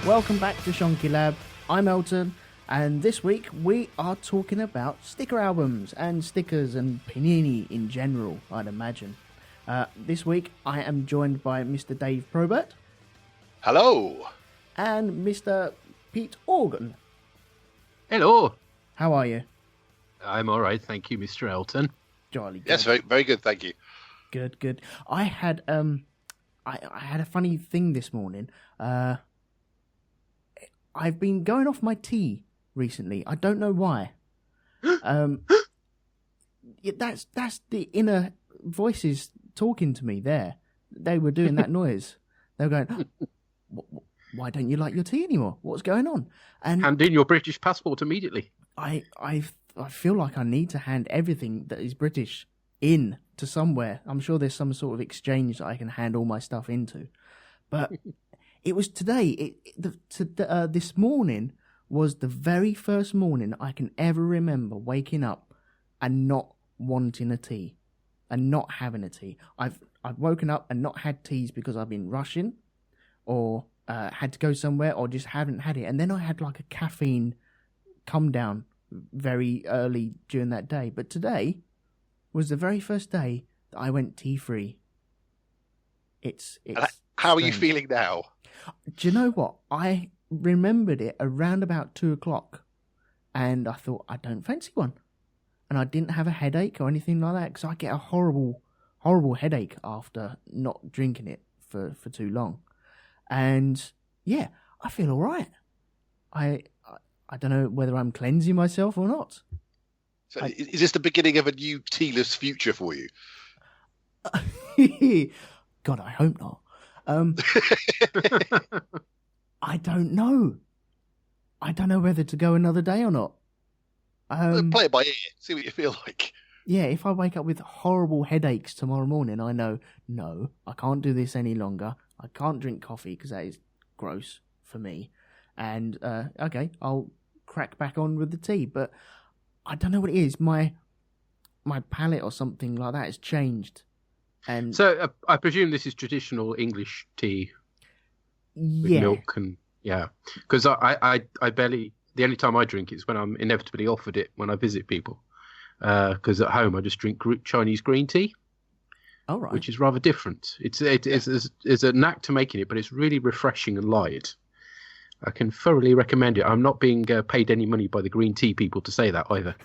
Welcome back to Shonky Lab. I'm Elton, and this week we are talking about sticker albums and stickers and panini in general, I'd imagine. This week I am joined by Mr. Dave Probert. Hello. And Mr. Pete Organ. Hello. How are you? I'm all right, thank you, Mr. Elton. Jolly good. Yes, very, very good, thank you. Good. I had I had a funny thing this morning. I've been going off my tea recently. I don't know why. That's the inner voices talking to me there. They were doing that noise. They were going, why don't you like your tea anymore? What's going on? And hand in your British passport immediately. I feel like I need to hand everything that is British in to somewhere. I'm sure there's some sort of exchange that I can hand all my stuff into. But it was today. This morning was the very first morning I can ever remember waking up and not wanting a tea and not having a tea. I've woken up and not had teas because I've been rushing or had to go somewhere or just haven't had it. And then I had like a caffeine come down very early during that day. But today was the very first day that I went tea-free. It's How are you feeling now? Do you know what? I remembered it around about 2:00 and I thought, I don't fancy one. And I didn't have a headache or anything like that because I get a horrible headache after not drinking it for too long. And yeah, I feel all right. I don't know whether I'm cleansing myself or not. So is this the beginning of a new tealess future for you? God, I hope not. I don't know. I don't know whether to go another day or not. Play it by ear. See what you feel like. Yeah, if I wake up with horrible headaches tomorrow morning, I know, no, I can't do this any longer. I can't drink coffee because that is gross for me. And, okay, I'll crack back on with the tea. But I don't know what it is. My palate or something like that has changed. And so I presume this is traditional English tea with milk and because I barely, the only time I drink it is when I'm inevitably offered it when I visit people, because at home I just drink Chinese green tea. Oh, right. Which is rather different. It's a knack to making it, but it's really refreshing and light. I can thoroughly recommend it. I'm not being paid any money by the green tea people to say that either.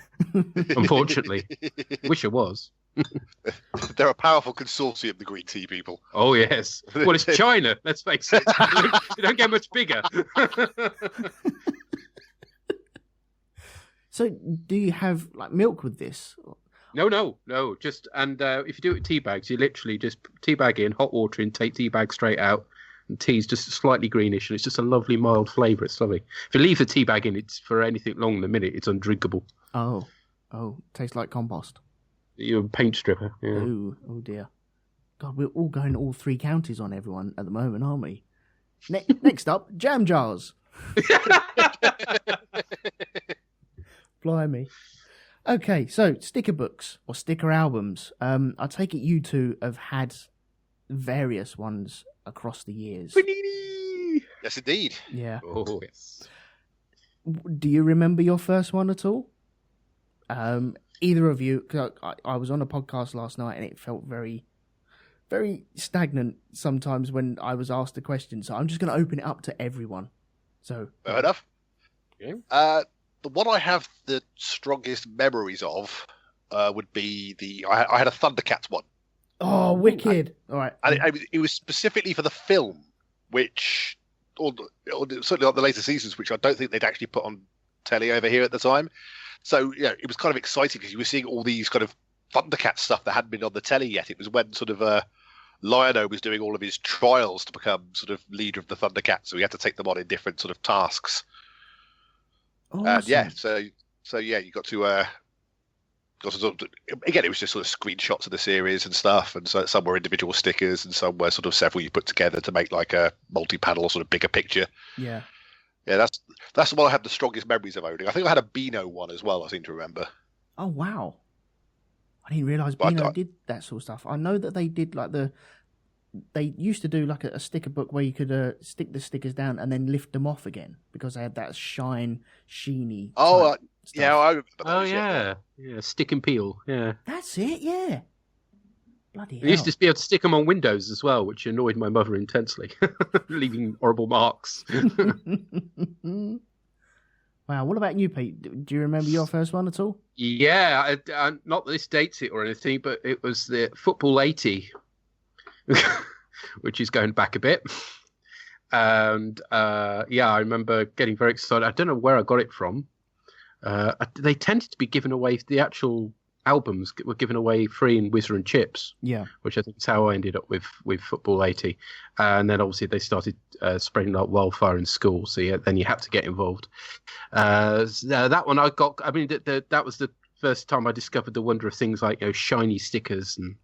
Unfortunately, wish I was. They're a powerful consortium, the green tea people. Oh yes. Well, it's China. Let's face it. They don't get much bigger. So, do you have like milk with this? No. Just if you do it with tea bags, you literally just tea bag in, hot water in, take tea bag straight out. And tea's just slightly greenish, and it's just a lovely mild flavour. It's lovely. If you leave the tea bag in, it's for anything longer than a minute, it's undrinkable. Oh, tastes like compost. You're a paint stripper. Yeah. Oh dear. God, we're all going all three counties on everyone at the moment, aren't we? Next up, jam jars. Blimey. Okay, so sticker books or sticker albums. I take it you two have had various ones across the years. Panini! Yes, indeed. Yeah. Oh, yes. Do you remember your first one at all? Either of you? Cause I was on a podcast last night and it felt very, very stagnant sometimes when I was asked a question. So I'm just going to open it up to everyone. So fair enough. Okay. The one I have the strongest memories of would be I had a Thundercats one. Oh, wicked! All right, and it was specifically for the film, which, or certainly not the later seasons, which I don't think they'd actually put on telly over here at the time. So yeah, it was kind of exciting because you were seeing all these kind of Thundercats stuff that hadn't been on the telly yet. It was when sort of Lion-O was doing all of his trials to become sort of leader of the Thundercats, so he had to take them on in different sort of tasks. Awesome. And yeah, so yeah, you got to sort of, again, it was just sort of screenshots of the series and stuff, and so some were individual stickers and some were sort of several you put together to make like a multi-panel sort of bigger picture. Yeah, that's the one I had the strongest memories of owning. I think I had a Beano one as well, I seem to remember. Oh wow, I didn't realise Beano did that sort of stuff. I know that they did like the they used to do like a sticker book where you could stick the stickers down and then lift them off again because they had that sheeny. Oh, yeah, I remember Oh those, yeah, stick and peel. Yeah, that's it. Yeah, bloody hell. I used to be able to stick them on windows as well, which annoyed my mother intensely, leaving horrible marks. Wow, what about you, Pete? Do you remember your first one at all? Yeah, not that this dates it or anything, but it was the Football 80, which is going back a bit. And I remember getting very excited. I don't know where I got it from. They tended to be given away. The actual albums were given away free in Whizzer and Chips. Yeah, which I think is how I ended up with Football 80. And then obviously they started spreading like wildfire in school. So then you had to get involved. That one I got. I mean, that was the first time I discovered the wonder of things like shiny stickers and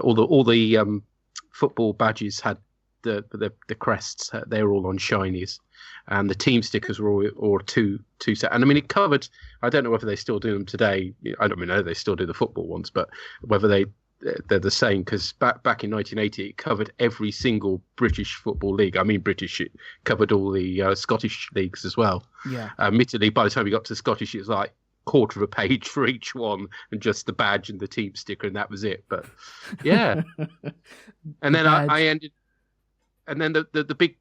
all the football badges had the crests. They were all on shinies. And the team stickers were all two set. And I mean, it covered. I don't know whether they still do them today. I don't know they still do the football ones, but whether they're the same. Because back in 1980, it covered every single British football league. I mean, British. It covered all the Scottish leagues as well. Yeah. Admittedly, by the time we got to Scottish, it was like quarter of a page for each one, and just the badge and the team sticker, and that was it. But yeah. And then I ended. And then the big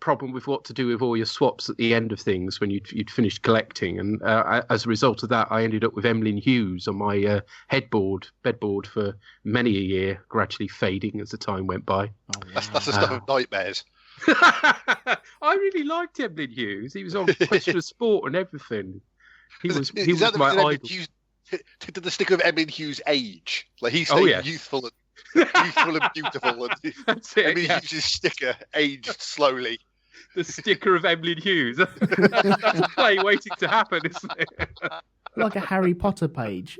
problem with what to do with all your swaps at the end of things when you'd finished collecting. And as a result of that, I ended up with Emlyn Hughes on my bedboard for many a year, gradually fading as the time went by. Oh, wow. That's the stuff of nightmares. I really liked Emlyn Hughes. He was on Question of Sport and everything. He was my idol. Did the sticker of Emlyn Hughes age? Like he's staying youthful and beautiful. And that's it. Emlyn Hughes' sticker aged slowly. The sticker of Emlyn Hughes. That's a play waiting to happen, isn't it? Like a Harry Potter page.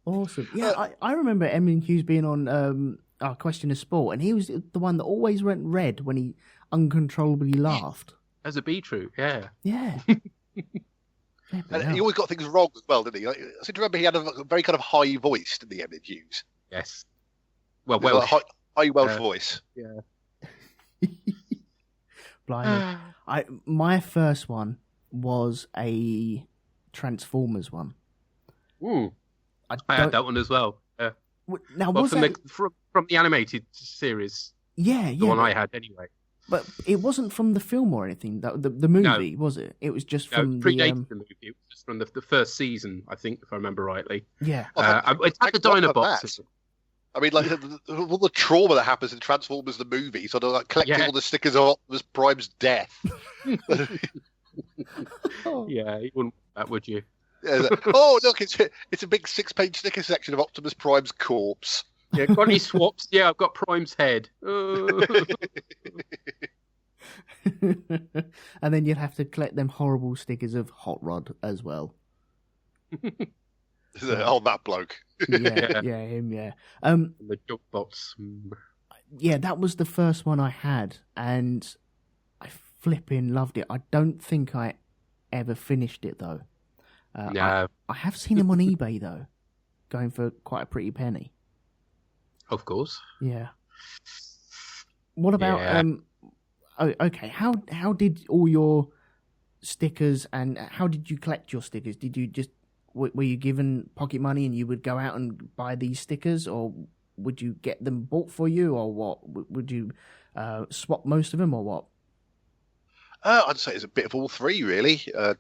Awesome. Yeah, I remember Emlyn Hughes being on Question of Sport, and he was the one that always went red when he uncontrollably laughed. As a beetroot, yeah. Yeah. And he always got things wrong as well, didn't he? I seem to remember he had a very kind of high voice, didn't he, Emlyn Hughes? Yes. Well, Welsh. High Welsh voice. Yeah. Blimey. My first one was a Transformers one. Ooh. I had that one as well. Yeah. Now, well, from the animated series. Yeah. The one I had anyway. But it wasn't from the film or anything. The movie, was it? It was just from it predated the movie. It was just from the first season, I think, if I remember rightly. Yeah. It had the Dinobots. I mean, like all the trauma that happens in Transformers the movie, sort of like collecting all the stickers of Optimus Prime's death. Yeah, you wouldn't want that, would you? Yeah, oh, look, it's a big 6-page sticker section of Optimus Prime's corpse. Yeah, got any swaps? Yeah, I've got Prime's head. And then you'd have to collect them horrible stickers of Hot Rod as well. Oh, that bloke. Yeah, him, yeah. The junk bots. Yeah, that was the first one I had, and I flipping loved it. I don't think I ever finished it, though. No. I have seen them on eBay, though, going for quite a pretty penny. Of course. Yeah. What about okay, how did all your stickers and how did you collect your stickers? Did you just were you given pocket money and you would go out and buy these stickers, or would you get them bought for you, or what? Would you swap most of them, or what? I'd say it's a bit of all three, really. I'd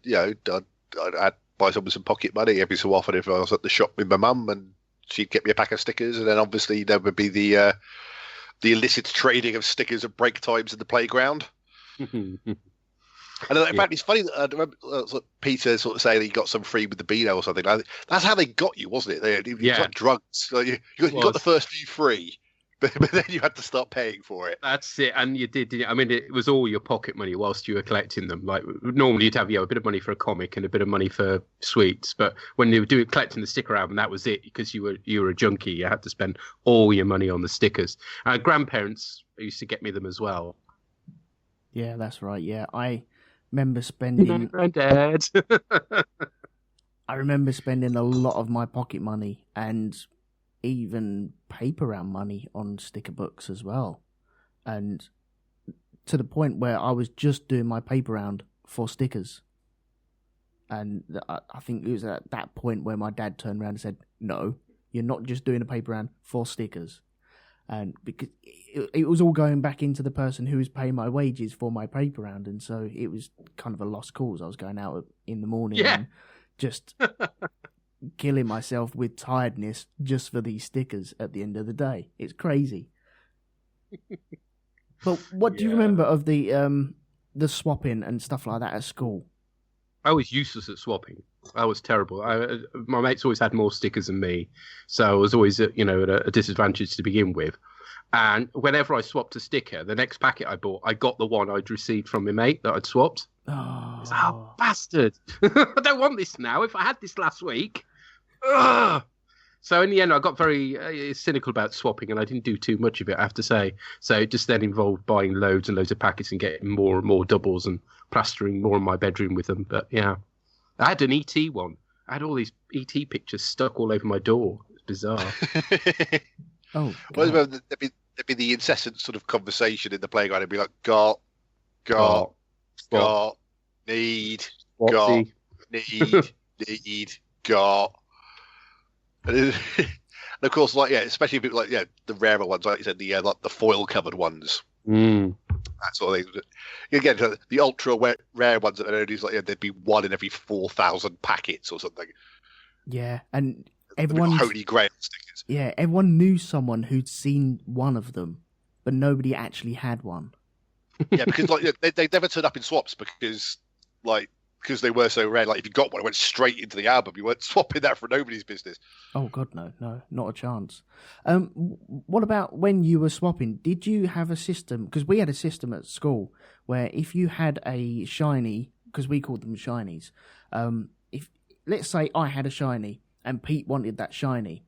buy some with some pocket money every so often if I was at the shop with my mum, and she'd get me a pack of stickers, and then obviously there would be the illicit trading of stickers at break times in the playground. And in fact, it's funny that I remember Peter sort of saying that he got some free with the Beano or something. That's how they got you, wasn't it? It was like drugs. You got the first few free, but then you had to start paying for it. That's it, and you did. I mean, it was all your pocket money whilst you were collecting them. Like normally, you'd have a bit of money for a comic and a bit of money for sweets, but when you were collecting the sticker album, that was it, because you were a junkie. You had to spend all your money on the stickers. Grandparents used to get me them as well. Yeah, that's right. Yeah, I remember spending. Granddad. I remember spending a lot of my pocket money, and even paper round money on sticker books as well. And to the point where I was just doing my paper round for stickers. And I think it was at that point where my dad turned around and said, no, you're not just doing a paper round for stickers. And because it was all going back into the person who was paying my wages for my paper round. And so it was kind of a lost cause. I was going out in the morning and just killing myself with tiredness just for these stickers at the end of the day. It's crazy. But what do you remember of the swapping and stuff like that at school? I was useless at swapping. I was terrible. My mates always had more stickers than me, so I was always at a disadvantage to begin with. And whenever I swapped a sticker, the next packet I bought, I got the one I'd received from my mate that I'd swapped. Oh, bastard! I don't want this now. If I had this last week, ugh! So in the end, I got very cynical about swapping, and I didn't do too much of it, I have to say. So it just then involved buying loads and loads of packets and getting more and more doubles and plastering more in my bedroom with them. But yeah, I had an ET one. I had all these ET pictures stuck all over my door. It's bizarre. Oh, well, there'd be the incessant sort of conversation in the playground. It'd be like, got, need, got. And of course, especially people the rarer ones, like you said, the foil covered ones, that sort of thing. Again, the ultra rare ones that are only there'd be one in every 4,000 packets or something. Yeah, and everyone holy grail stickers. Yeah, everyone knew someone who'd seen one of them, but nobody actually had one. Yeah, because they never turned up in swaps because they were so rare. Like if you got one, it went straight into the album. You weren't swapping that for nobody's business. Oh God, no, not a chance. What about when you were swapping? Did you have a system? Because we had a system at school where if you had a shiny, because we called them shinies. If let's say I had a shiny and Pete wanted that shiny,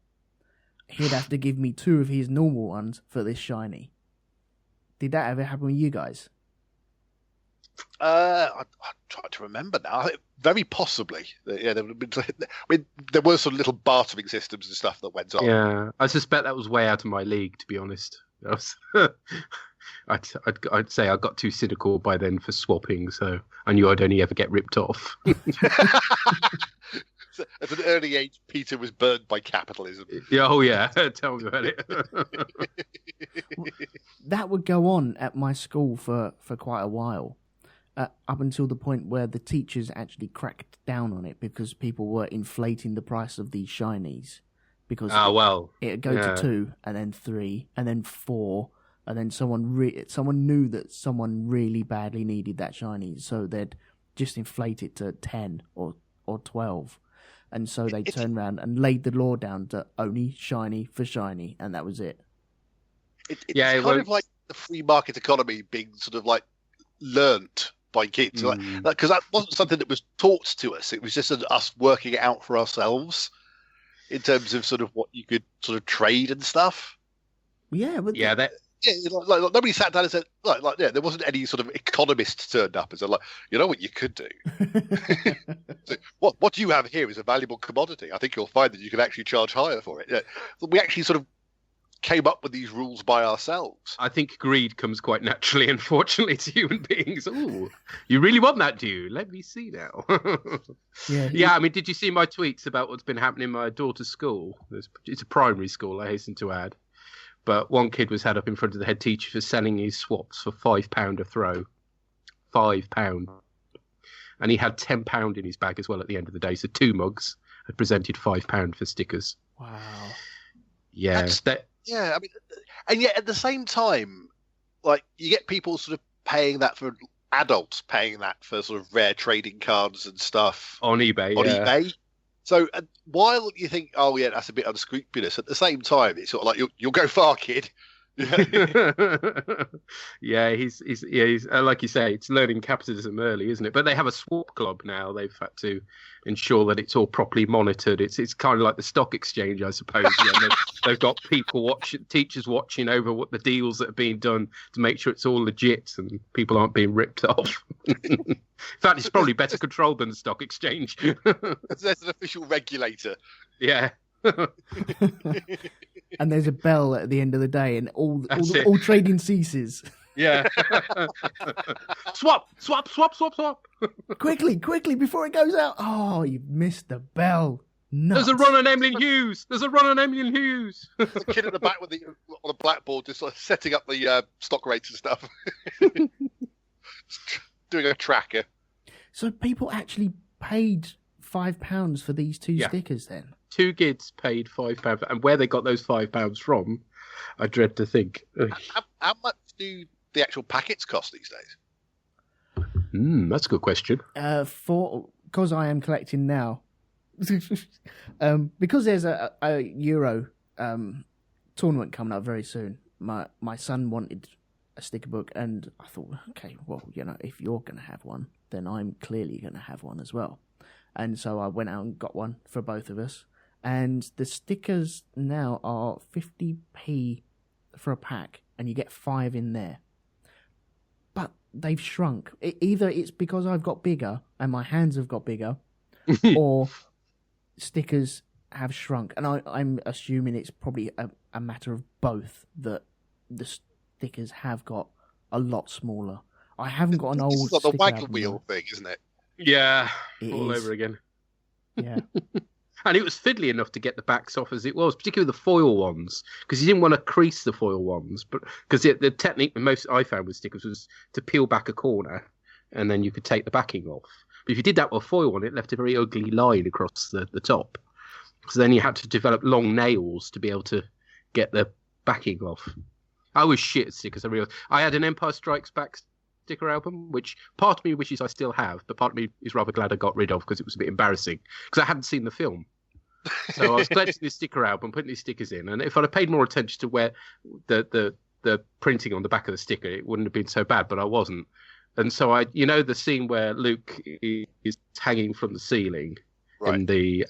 he'd have to give me 2 of his normal ones for this shiny. Did that ever happen with you guys? I'm trying to remember now. Very possibly. Yeah, there were some little bartering systems and stuff that went on. Yeah, I suspect that was way out of my league, to be honest. I'd say I got too cynical by then for swapping, so I knew I'd only ever get ripped off. So at an early age, Peter was burned by capitalism. Yeah, oh yeah, tell me about it. That would go on at my school for quite a while. Up until the point where the teachers actually cracked down on it because people were inflating the price of these shinies. Because it'd go to 2 and then 3 and then 4 and then someone knew that someone really badly needed that shiny, so they'd just inflate it to 10 or 12. And so they turned around and laid the law down to only shiny for shiny, and that was it. It's kind of like the free market economy being sort of learnt by kids, because that wasn't something that was taught to us. It was just us working it out for ourselves in terms of sort of what you could sort of trade and stuff. Yeah, but nobody sat down and said there wasn't any sort of economist turned up and said you know what you could do. So, what you have here is a valuable commodity. I think you'll find that you can actually charge higher for it. Yeah. We actually sort of came up with these rules by ourselves. I think greed comes quite naturally, unfortunately, to human beings. Oh, you really want that, do you? Let me see now. Yeah, I mean, did you see my tweets about what's been happening in my daughter's school? It's a primary school, I hasten to add. But one kid was had up in front of the head teacher for selling his swaps for £5 a throw. £5. And he had £10 in his bag as well at the end of the day. So 2 mugs had presented £5 for stickers. Wow. Yeah. Yeah, I mean, and yet at the same time, you get people sort of paying that for adults, paying that for sort of rare trading cards and stuff on eBay. eBay. So while you think, oh yeah, that's a bit unscrupulous, at the same time, it's sort of you'll go far, kid. Yeah, he's like you say, it's learning capitalism early, isn't it? But they have a swap club now. They've had to ensure that it's all properly monitored. It's kind of like the stock exchange, I suppose. They've got teachers watching over what the deals that are being done to make sure it's all legit and people aren't being ripped off. In fact, it's probably better controlled than the stock exchange. There's an official regulator. Yeah. And there's a bell at the end of the day, and all trading ceases. Yeah. Swap. Quickly, before it goes out. Oh, you've missed the bell. Nuts. There's a run on Emlyn Hughes. There's a kid at the back on the blackboard just sort of setting up the stock rates and stuff. Doing a tracker. So people actually paid £5 for these two stickers then? 2 kids paid £5. And where they got those £5 from, I dread to think. How much do the actual packets cost these days? That's a good question. Because I am collecting now. Because there's a Euro tournament coming up very soon. My son wanted a sticker book, and I thought, okay, well, if you're going to have one, then I'm clearly going to have one as well. And so I went out and got one for both of us. And the stickers now are 50p for a pack, and you get 5 in there. But they've shrunk. Either it's because I've got bigger and my hands have got bigger, or stickers have shrunk. And I'm assuming it's probably a matter of both, that the stickers have got a lot smaller. I haven't got an old It's like the sticker waggle album wheel thing, isn't it? Yeah, It all is. over again. Yeah. And it was fiddly enough to get the backs off as it was, particularly the foil ones, because you didn't want to crease the foil ones. But because the technique most I found with stickers was to peel back a corner, and then you could take the backing off. But if you did that with a foil one, it left a very ugly line across the top. So then you had to develop long nails to be able to get the backing off. I was shit at stickers. I had an Empire Strikes Back sticker album, which part of me wishes I still have, but part of me is rather glad I got rid of because it was a bit embarrassing because I hadn't seen the film. So I was collecting this sticker album, putting these stickers in, and if I'd have paid more attention to where the printing on the back of the sticker, it wouldn't have been so bad, but I wasn't. And so the scene where Luke is hanging from the ceiling in the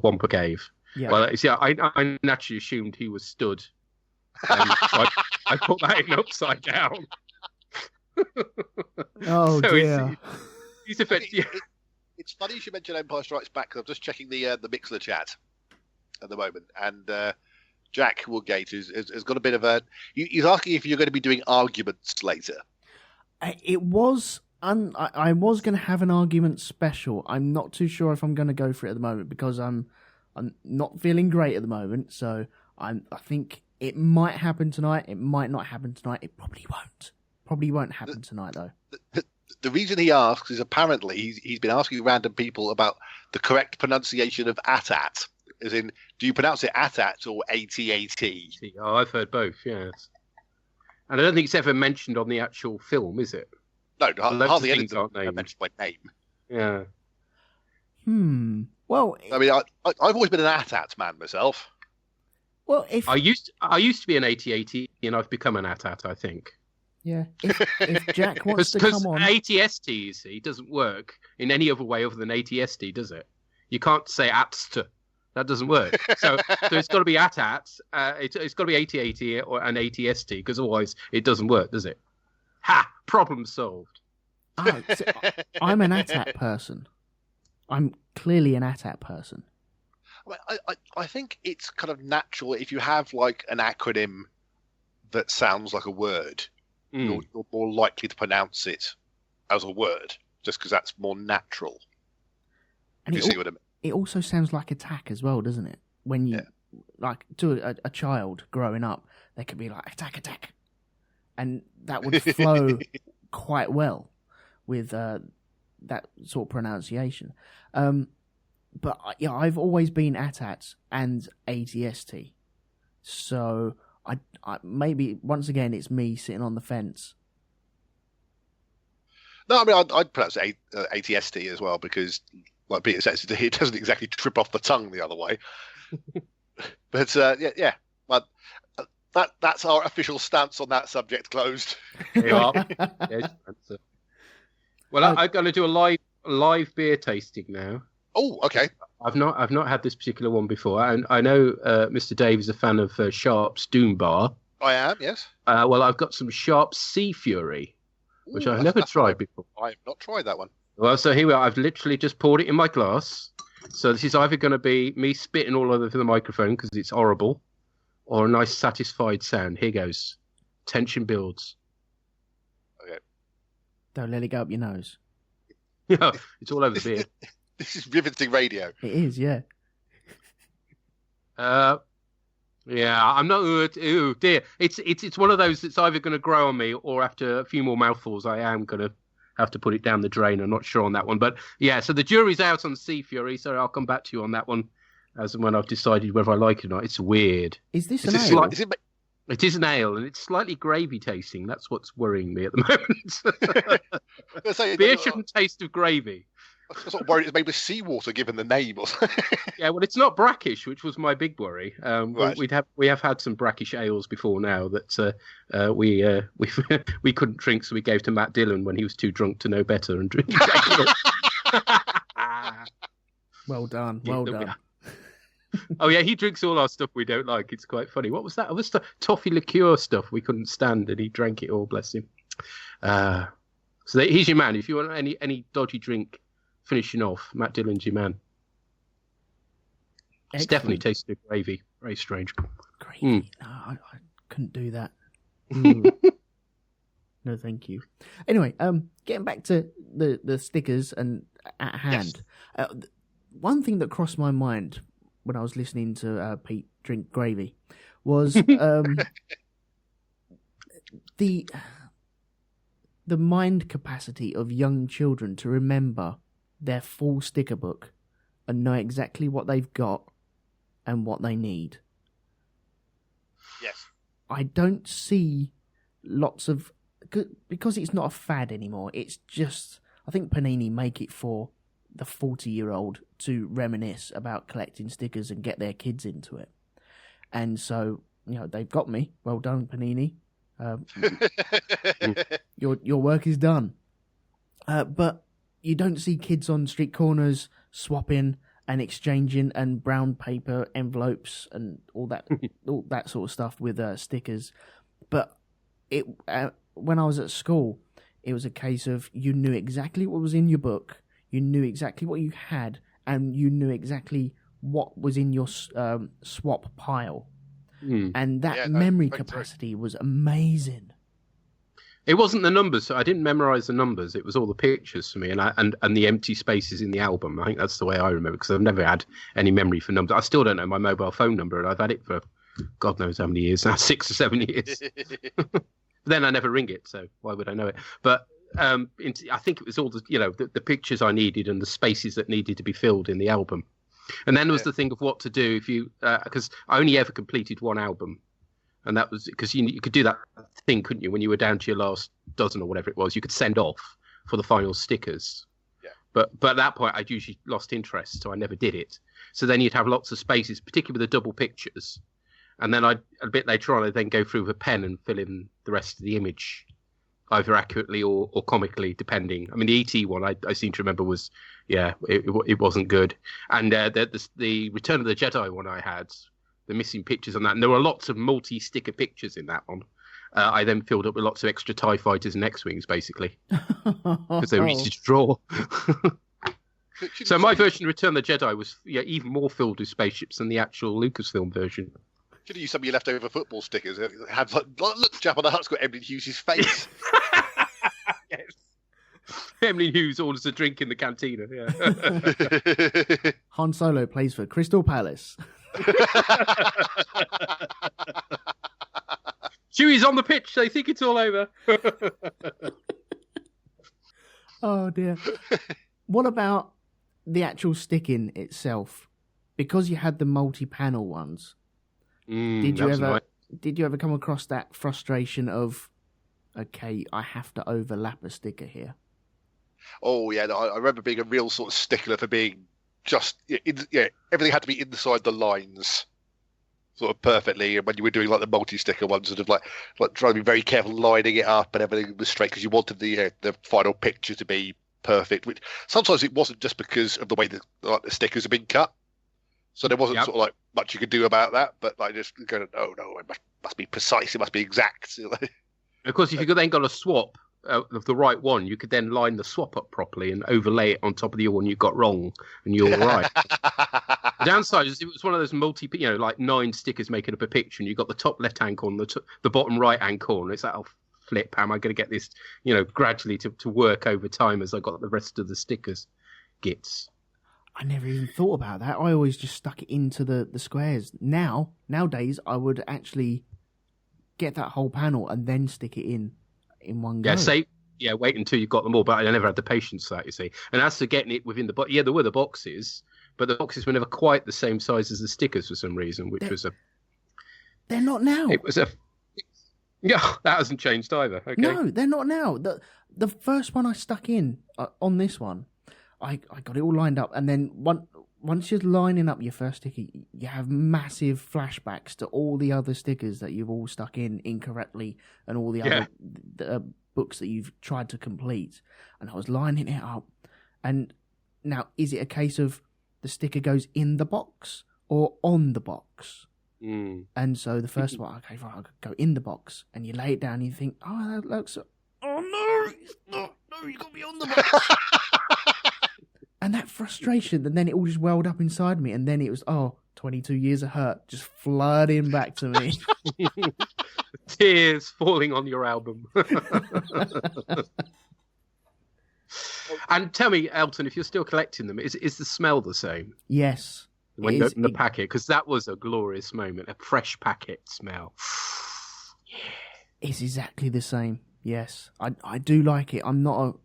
Wampa Cave. Yeah. Well, I naturally assumed he was stood. And so I put that in upside down. Oh, so dear. He's effectively... It's funny you should mention Empire Strikes Back, because I'm just checking the Mixler chat at the moment, and Jack Woodgate has got a bit of a... He's asking if you're going to be doing arguments later. I was going to have an argument special. I'm not too sure if I'm going to go for it at the moment, because I'm not feeling great at the moment, so I think it might happen tonight. It might not happen tonight. It probably won't. Probably won't happen tonight, though. The reason he asks is apparently he's been asking random people about the correct pronunciation of at. As in, do you pronounce it at or at? Oh, I've heard both, yes. And I don't think it's ever mentioned on the actual film, is it? No, hardly anything mentioned by name. Yeah. Well, I mean, I've always been an at man myself. Well, if I used to be an AT and I've become an at, I think. Yeah, if Jack wants to come on... Because ATST, you see, doesn't work in any other way other than ATST, does it? You can't say atst. That doesn't work. So it's got to be at. It's got to be AT or an ATST, because otherwise it doesn't work, does it? Ha! Problem solved. Oh, so I'm an AT person. I'm clearly an AT person. I think it's kind of natural if you have like an acronym that sounds like a word. You're more likely to pronounce it as a word, just because that's more natural. And you see what I mean? It also sounds like attack as well, doesn't it? When you, like, to a child growing up, they could be like, attack. And that would flow quite well with that sort of pronunciation. But, I've always been at and ATST. So... I maybe once again it's me sitting on the fence. No, I mean I'd pronounce it ATST as well, because, like Peter says, it doesn't exactly trip off the tongue the other way. But but that's our official stance on that subject closed. Well, I'm going to do a live beer tasting now. Oh, okay. I've not had this particular one before, and I know Mr. Dave is a fan of Sharp's Doom Bar. I am, yes. Well, I've got some Sharp's Sea Fury, which I've never tried before. I have not tried that one. Well, so here we are. I've literally just poured it in my glass. So this is either going to be me spitting all over the microphone because it's horrible, or a nice satisfied sound. Here goes. Tension builds. Okay. Don't let it go up your nose. Yeah, it's all over the beard. This is riveting radio. It is, yeah. Yeah, I'm not. Ooh, dear. It's one of those that's either going to grow on me, or after a few more mouthfuls, I am going to have to put it down the drain. I'm not sure on that one, but yeah. So the jury's out on Sea Fury. So I'll come back to you on that one as and when I've decided whether I like it or not. It's weird. Is this an ale? It is an ale, and it's slightly gravy tasting. That's what's worrying me at the moment. Beer shouldn't taste of gravy. I was sort of worried it's made with seawater, given the name or something. Yeah, well, it's not brackish, which was my big worry. Right. We have had some brackish ales before now that we couldn't drink, so we gave to Matt Dillon when he was too drunk to know better and drink. Well done, well done. Oh yeah, he drinks all our stuff we don't like. It's quite funny. What was that? It was the toffee liqueur stuff we couldn't stand, and he drank it all. Bless him. So he's your man. If you want any dodgy drink finishing off, Matt Dillon's your man. It's definitely tasted of gravy. Very strange. Gravy? No, I couldn't do that. No, thank you. Anyway, getting back to the stickers and at hand. Yes. One thing that crossed my mind when I was listening to Pete drink gravy was the mind capacity of young children to remember their full sticker book and know exactly what they've got and what they need. Yes. I don't see lots of... Because it's not a fad anymore, it's just... I think Panini make it for the 40-year-old to reminisce about collecting stickers and get their kids into it. And so, they've got me. Well done, Panini. Your work is done. But you don't see kids on street corners swapping and exchanging and brown paper envelopes and all that sort of stuff with stickers. But when I was at school, it was a case of you knew exactly what was in your book, you knew exactly what you had, and you knew exactly what was in your swap pile. And that memory capacity was amazing. It wasn't the numbers. So I didn't memorize the numbers. It was all the pictures for me, and the empty spaces in the album. I think that's the way I remember, because I've never had any memory for numbers. I still don't know my mobile phone number, and I've had it for God knows how many years now, 6 or 7 years. Then I never ring it, so why would I know it? But I think it was all the pictures I needed and the spaces that needed to be filled in the album. And then there was the thing of what to do if you, because I only ever completed one album. And that was because you could do that thing, couldn't you? When you were down to your last dozen or whatever it was, you could send off for the final stickers. Yeah. But at that point, I'd usually lost interest, so I never did it. So then you'd have lots of spaces, particularly with the double pictures. And then a bit later on, I'd then go through with a pen and fill in the rest of the image, either accurately or comically, depending. I mean, the E.T. one I seem to remember was, it wasn't good. And the Return of the Jedi one I had, the missing pictures on that, and there were lots of multi-sticker pictures in that one. I then filled up with lots of extra TIE fighters and X-Wings, basically, because they were easy to draw. So my version of Return of the Jedi was even more filled with spaceships than the actual Lucasfilm version. Should have used some of your leftover football stickers. Have look, Jabba the Hutt's got Emily Hughes' face. Yes. Emily Hughes orders a drink in the cantina. Yeah. Han Solo plays for Crystal Palace. Chewie's on the pitch. They think it's all over. Oh dear. What about the actual sticking itself? Because you had the multi-panel ones. Did you ever come across that frustration of, okay, I have to overlap a sticker here? Oh yeah, I remember being a real sort of stickler for being everything had to be inside the lines, sort of perfectly. And when you were doing like the multi-sticker ones, sort of like trying to be very careful lining it up and everything was straight, because you wanted the final picture to be perfect. Which sometimes it wasn't just because of the way the stickers have been cut. So there wasn't sort of like much you could do about that, but like just going, oh no, it must be precise, it must be exact. Of course, if you've then got a swap of the right one, you could then line the swap up properly and overlay it on top of the one you got wrong, and you're right. The downside is it was one of those like 9 stickers making up a picture, and you got the top left-hand corner, the bottom right-hand corner. It's like, oh, flip, how am I going to get this, gradually to work over time as I got the rest of the stickers? Gits. I never even thought about that. I always just stuck it into the squares. Nowadays, I would actually get that whole panel and then stick it in one go. Wait until you got them all, but I never had the patience for that, you see. And as to getting it within the box, there were the boxes, but the boxes were never quite the same size as the stickers for some reason, They're not now. It was that hasn't changed either. Okay. No, they're not now. The first one I stuck in on this one, I got it all lined up, and then once you're lining up your first sticker, you have massive flashbacks to all the other stickers that you've all stuck in incorrectly and all the other books that you've tried to complete. And I was lining it up. And now, is it a case of the sticker goes in the box or on the box? Mm. And so the first one, okay, right, I'll go in the box. And you lay it down and you think, oh, that looks... Oh, no, it's not. No, you've got to be on the box. And that frustration, and then it all just welled up inside me, and then it was, 22 years of hurt just flooding back to me. Tears falling on your album. And tell me, Elton, if you're still collecting them, is the smell the same? Yes. When you open the packet, because that was a glorious moment, a fresh packet smell. It's exactly the same, yes. I do like it. I'm not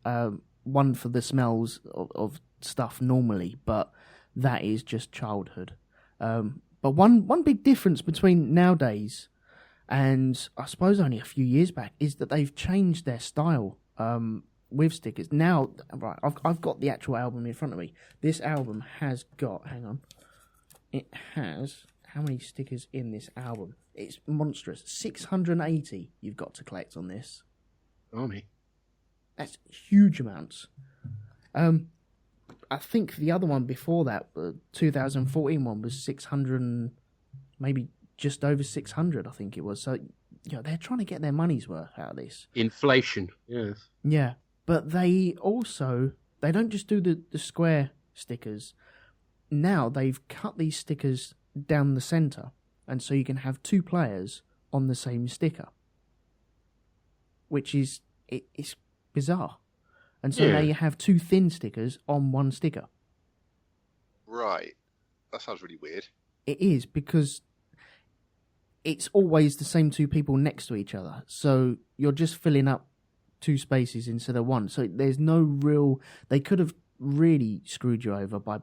one for the smells of stuff normally, but that is just childhood. But one big difference between nowadays and I suppose only a few years back is that they've changed their style with stickers. Now, right, I've got the actual album in front of me. This album has got, it has, how many stickers in this album? It's monstrous. 680 you've got to collect on this. Army. That's huge amounts. I think the other one before that, the 2014 one, was 600, maybe just over 600, I think it was. So, they're trying to get their money's worth out of this. Inflation, yes. Yeah, but they don't just do the square stickers. Now they've cut these stickers down the centre, and so you can have 2 players on the same sticker, which is it's bizarre. And so now you have 2 thin stickers on one sticker. Right. That sounds really weird. It is, because it's always the same 2 people next to each other. So you're just filling up 2 spaces instead of 1. So there's no real... They could have really screwed you over by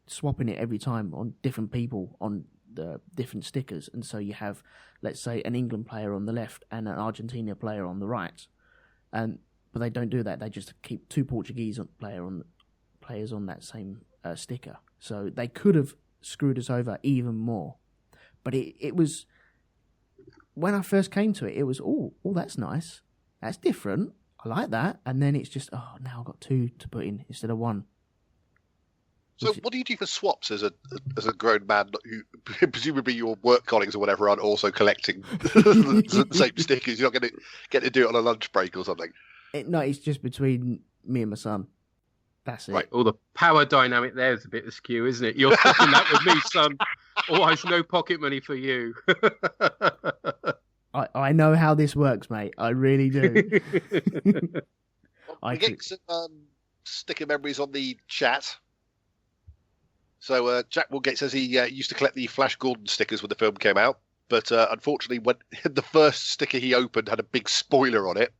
swapping it every time on different people on the different stickers. And so you have, let's say, an England player on the left and an Argentina player on the right. But they don't do that. They just keep 2 Portuguese players on that same sticker. So they could have screwed us over even more. But it was... When I first came to it, it was, that's nice. That's different. I like that. And then it's just, now I've got 2 to put in instead of 1. So what do you do for swaps as a grown man who presumably your work colleagues or whatever aren't also collecting the same stickers? You're not going to get to do it on a lunch break or something? No, it's just between me and my son. That's it. Right. All the power dynamic there is a bit askew, isn't it? You're talking that with me, son. Otherwise, no pocket money for you. I know how this works, mate. I really do. I get some sticker memories on the chat. So Jack Woodgate says he used to collect the Flash Gordon stickers when the film came out, but unfortunately, when the first sticker he opened had a big spoiler on it.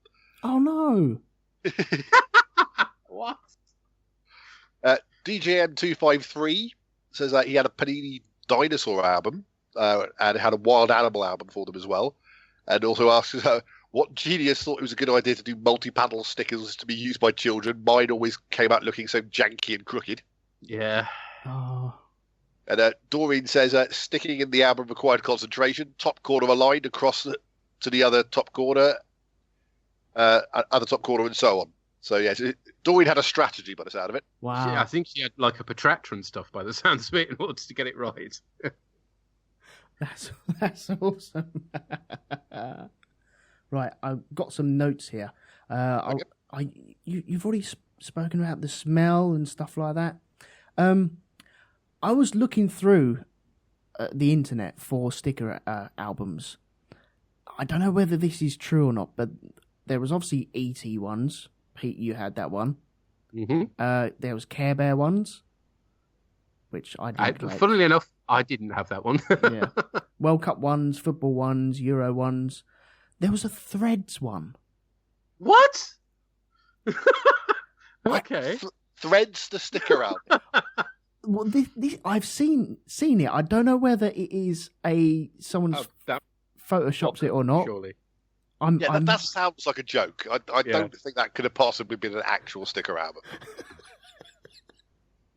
Oh no! What? DJM253 says that he had a Panini Dinosaur album and had a Wild Animal album for them as well, and also asks what genius thought it was a good idea to do multi-panel stickers to be used by children. Mine always came out looking so janky and crooked. Yeah. Oh. And Doreen says sticking in the album required concentration. Top corner aligned across to the other top corner, other top corner, and so on. So yes, Doreen had a strategy by the sound of it. Wow. I think she had like a protractor and stuff by the sounds of it in order to get it right. That's awesome. Right, I've got some notes here. You've already spoken about the smell and stuff like that. I was looking through the internet for sticker albums. I don't know whether this is true or not, but there was obviously E.T. ones. Pete, you had that one. Mm-hmm. There was Care Bear ones, which I didn't like. Funnily enough, I didn't have that one. Yeah. World Cup ones, football ones, Euro ones. There was a Threads one. What? Okay. Threads the sticker album. Well, this I've seen it. I don't know whether it is someone's photoshopped it or not. Surely. That sounds like a joke. I don't think that could have possibly been an actual sticker album.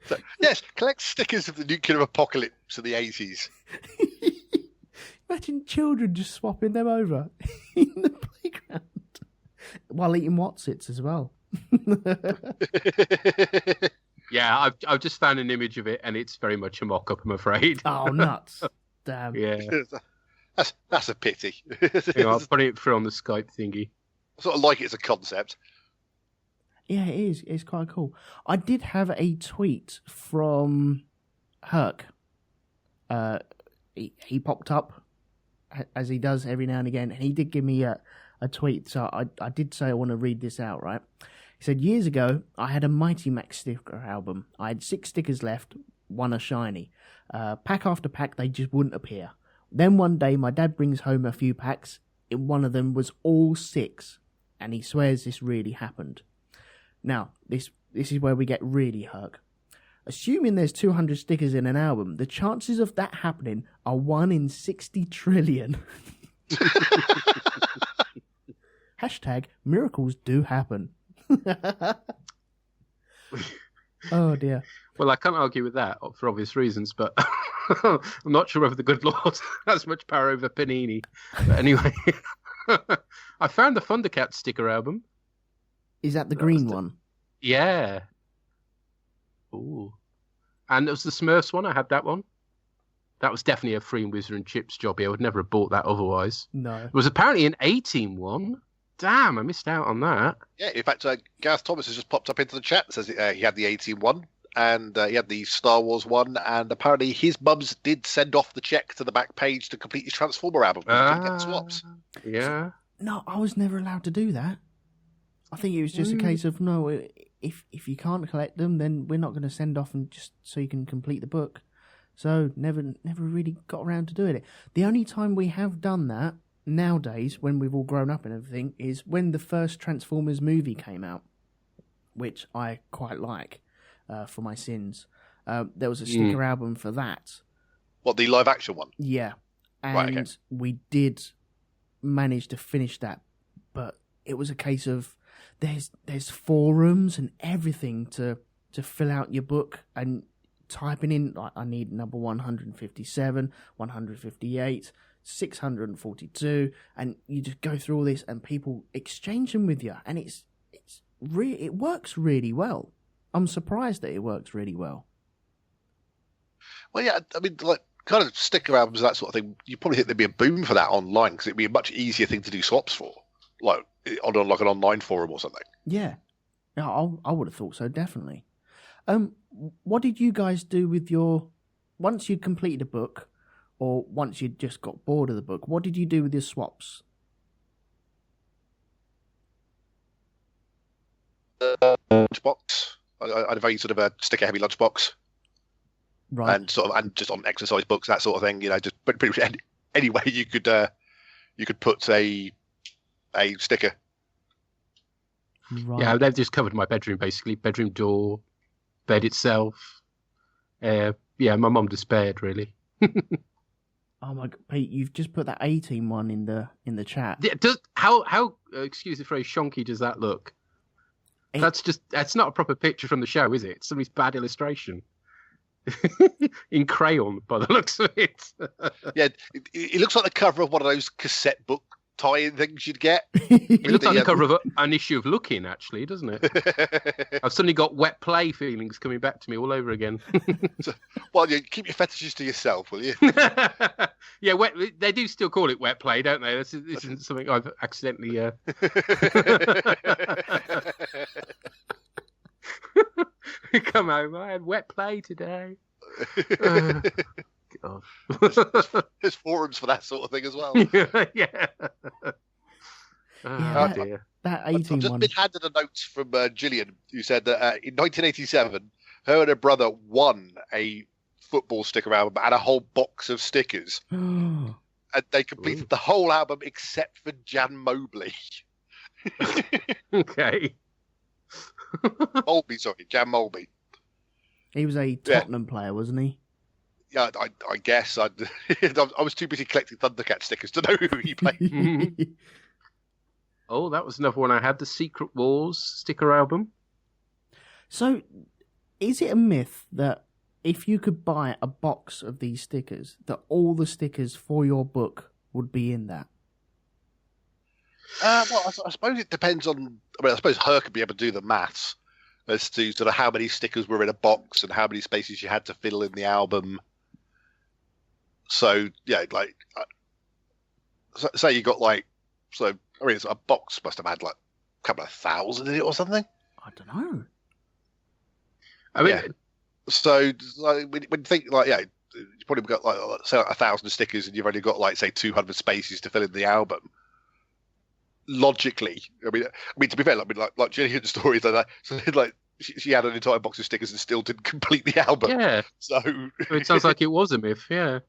So, yes, collect stickers of the nuclear apocalypse of the 80s. Imagine children just swapping them over in the playground while eating Wotsits as well. Yeah, I've just found an image of it, and it's very much a mock-up, I'm afraid. Oh, nuts. Damn. Yeah. That's a pity. I'll put it through on the Skype thingy. I sort of like it as a concept. Yeah, it is. It's quite cool. I did have a tweet from Herc. He popped up, as he does every now and again, and he did give me a tweet, so I did say I want to read this out, right? He said, years ago, I had a Mighty Max sticker album. I had 6 stickers left, one a shiny. Pack after pack, they just wouldn't appear. Then one day, my dad brings home a few packs. One of them was all 6, and he swears this really happened. Now, this is where we get really Herc. Assuming there's 200 stickers in an album, the chances of that happening are 1 in 60 trillion. Hashtag miracles do happen. Oh dear. Well, I can't argue with that for obvious reasons, but I'm not sure whether the good Lord has much power over Panini. But anyway, I found the Thundercats sticker album. Is that the green one? Yeah. Ooh. And it was the Smurfs one. I had that one. That was definitely a free Whizzer and Chips jobby. I would never have bought that otherwise. No. It was apparently an A-Team one. Damn, I missed out on that. Yeah, in fact, Gareth Thomas has just popped up into the chat. Says he had the 18 one, and he had the Star Wars one, and apparently his mums did send off the check to the back page to complete his Transformer album. He couldn't get swaps. Yeah. No, I was never allowed to do that. I think it was just a case of, no, if you can't collect them, then we're not going to send off and just so you can complete the book. So never really got around to doing it. The only time we have done that nowadays, when we've all grown up and everything, is when the first Transformers movie came out, which I quite like for my sins. There was a sticker album for that. What, the live action one? Yeah. And Right, okay. we did manage to finish that, but it was a case of there's forums and everything to fill out your book, and typing in, like, I need number 157, 158, 642, and you just go through all this, and people exchange them with you, and it works really well. I'm surprised that it works really well. Well, yeah, I mean, like, kind of sticker albums, that sort of thing, you probably think there'd be a boom for that online, because it'd be a much easier thing to do swaps for, like on like an online forum or something. Yeah, I would have thought so, definitely. What did you guys do with once you'd completed a book, or once you'd just got bored of the book, what did you do with your swaps? Lunchbox. I had a very sort of a sticker-heavy lunchbox. Right. And just on exercise books, that sort of thing. You know, just pretty much any way you could put a sticker. Right. Yeah, they've just covered my bedroom, basically. Bedroom door, bed itself. Yeah, my mum despaired, really. Oh my God, Pete, you've just put that 18 one in the chat. Yeah, how excuse the phrase, shonky does that look? That's not a proper picture from the show, is it? It's somebody's bad illustration. In crayon, by the looks of it. Yeah, it looks like the cover of one of those cassette book tie-in things you'd get. It looks like the cover of an issue of Looking, actually, doesn't it? I've suddenly got wet play feelings coming back to me all over again. Well, you keep your fetishes to yourself, will you? Yeah, they do still call it wet play, don't they? This isn't something I've accidentally... Come home, I had wet play today. God. There's forums for that sort of thing as well. Yeah. Dear. That 18 I've just been handed a note from Gillian, who said that in 1987, her and her brother won a football sticker album and a whole box of stickers. And they completed the whole album except for Jan Mobley. Okay. Jan Mobley. He was a Tottenham player, wasn't he? Yeah, I guess. I was too busy collecting Thundercat stickers to know who he played. Oh, that was another one I had, the Secret Wars sticker album. So, is it a myth that if you could buy a box of these stickers, that all the stickers for your book would be in that? Well, I suppose it depends on... I suppose her could be able to do the maths as to sort of how many stickers were in a box and how many spaces you had to fill in the album. So, yeah, like... say you got, like... So, I mean, a box must have had, like, a couple of thousand in it or something. I don't know. I mean... Yeah. So, like, when you think, like, yeah, you've probably got, like, say, like 1,000 stickers and you've only got, like, say, 200 spaces to fill in the album. Logically, I mean, to be fair, like Gillian's stories like that. So, like, she had an entire box of stickers and still didn't complete the album. Yeah. So it sounds like it was a myth. Yeah.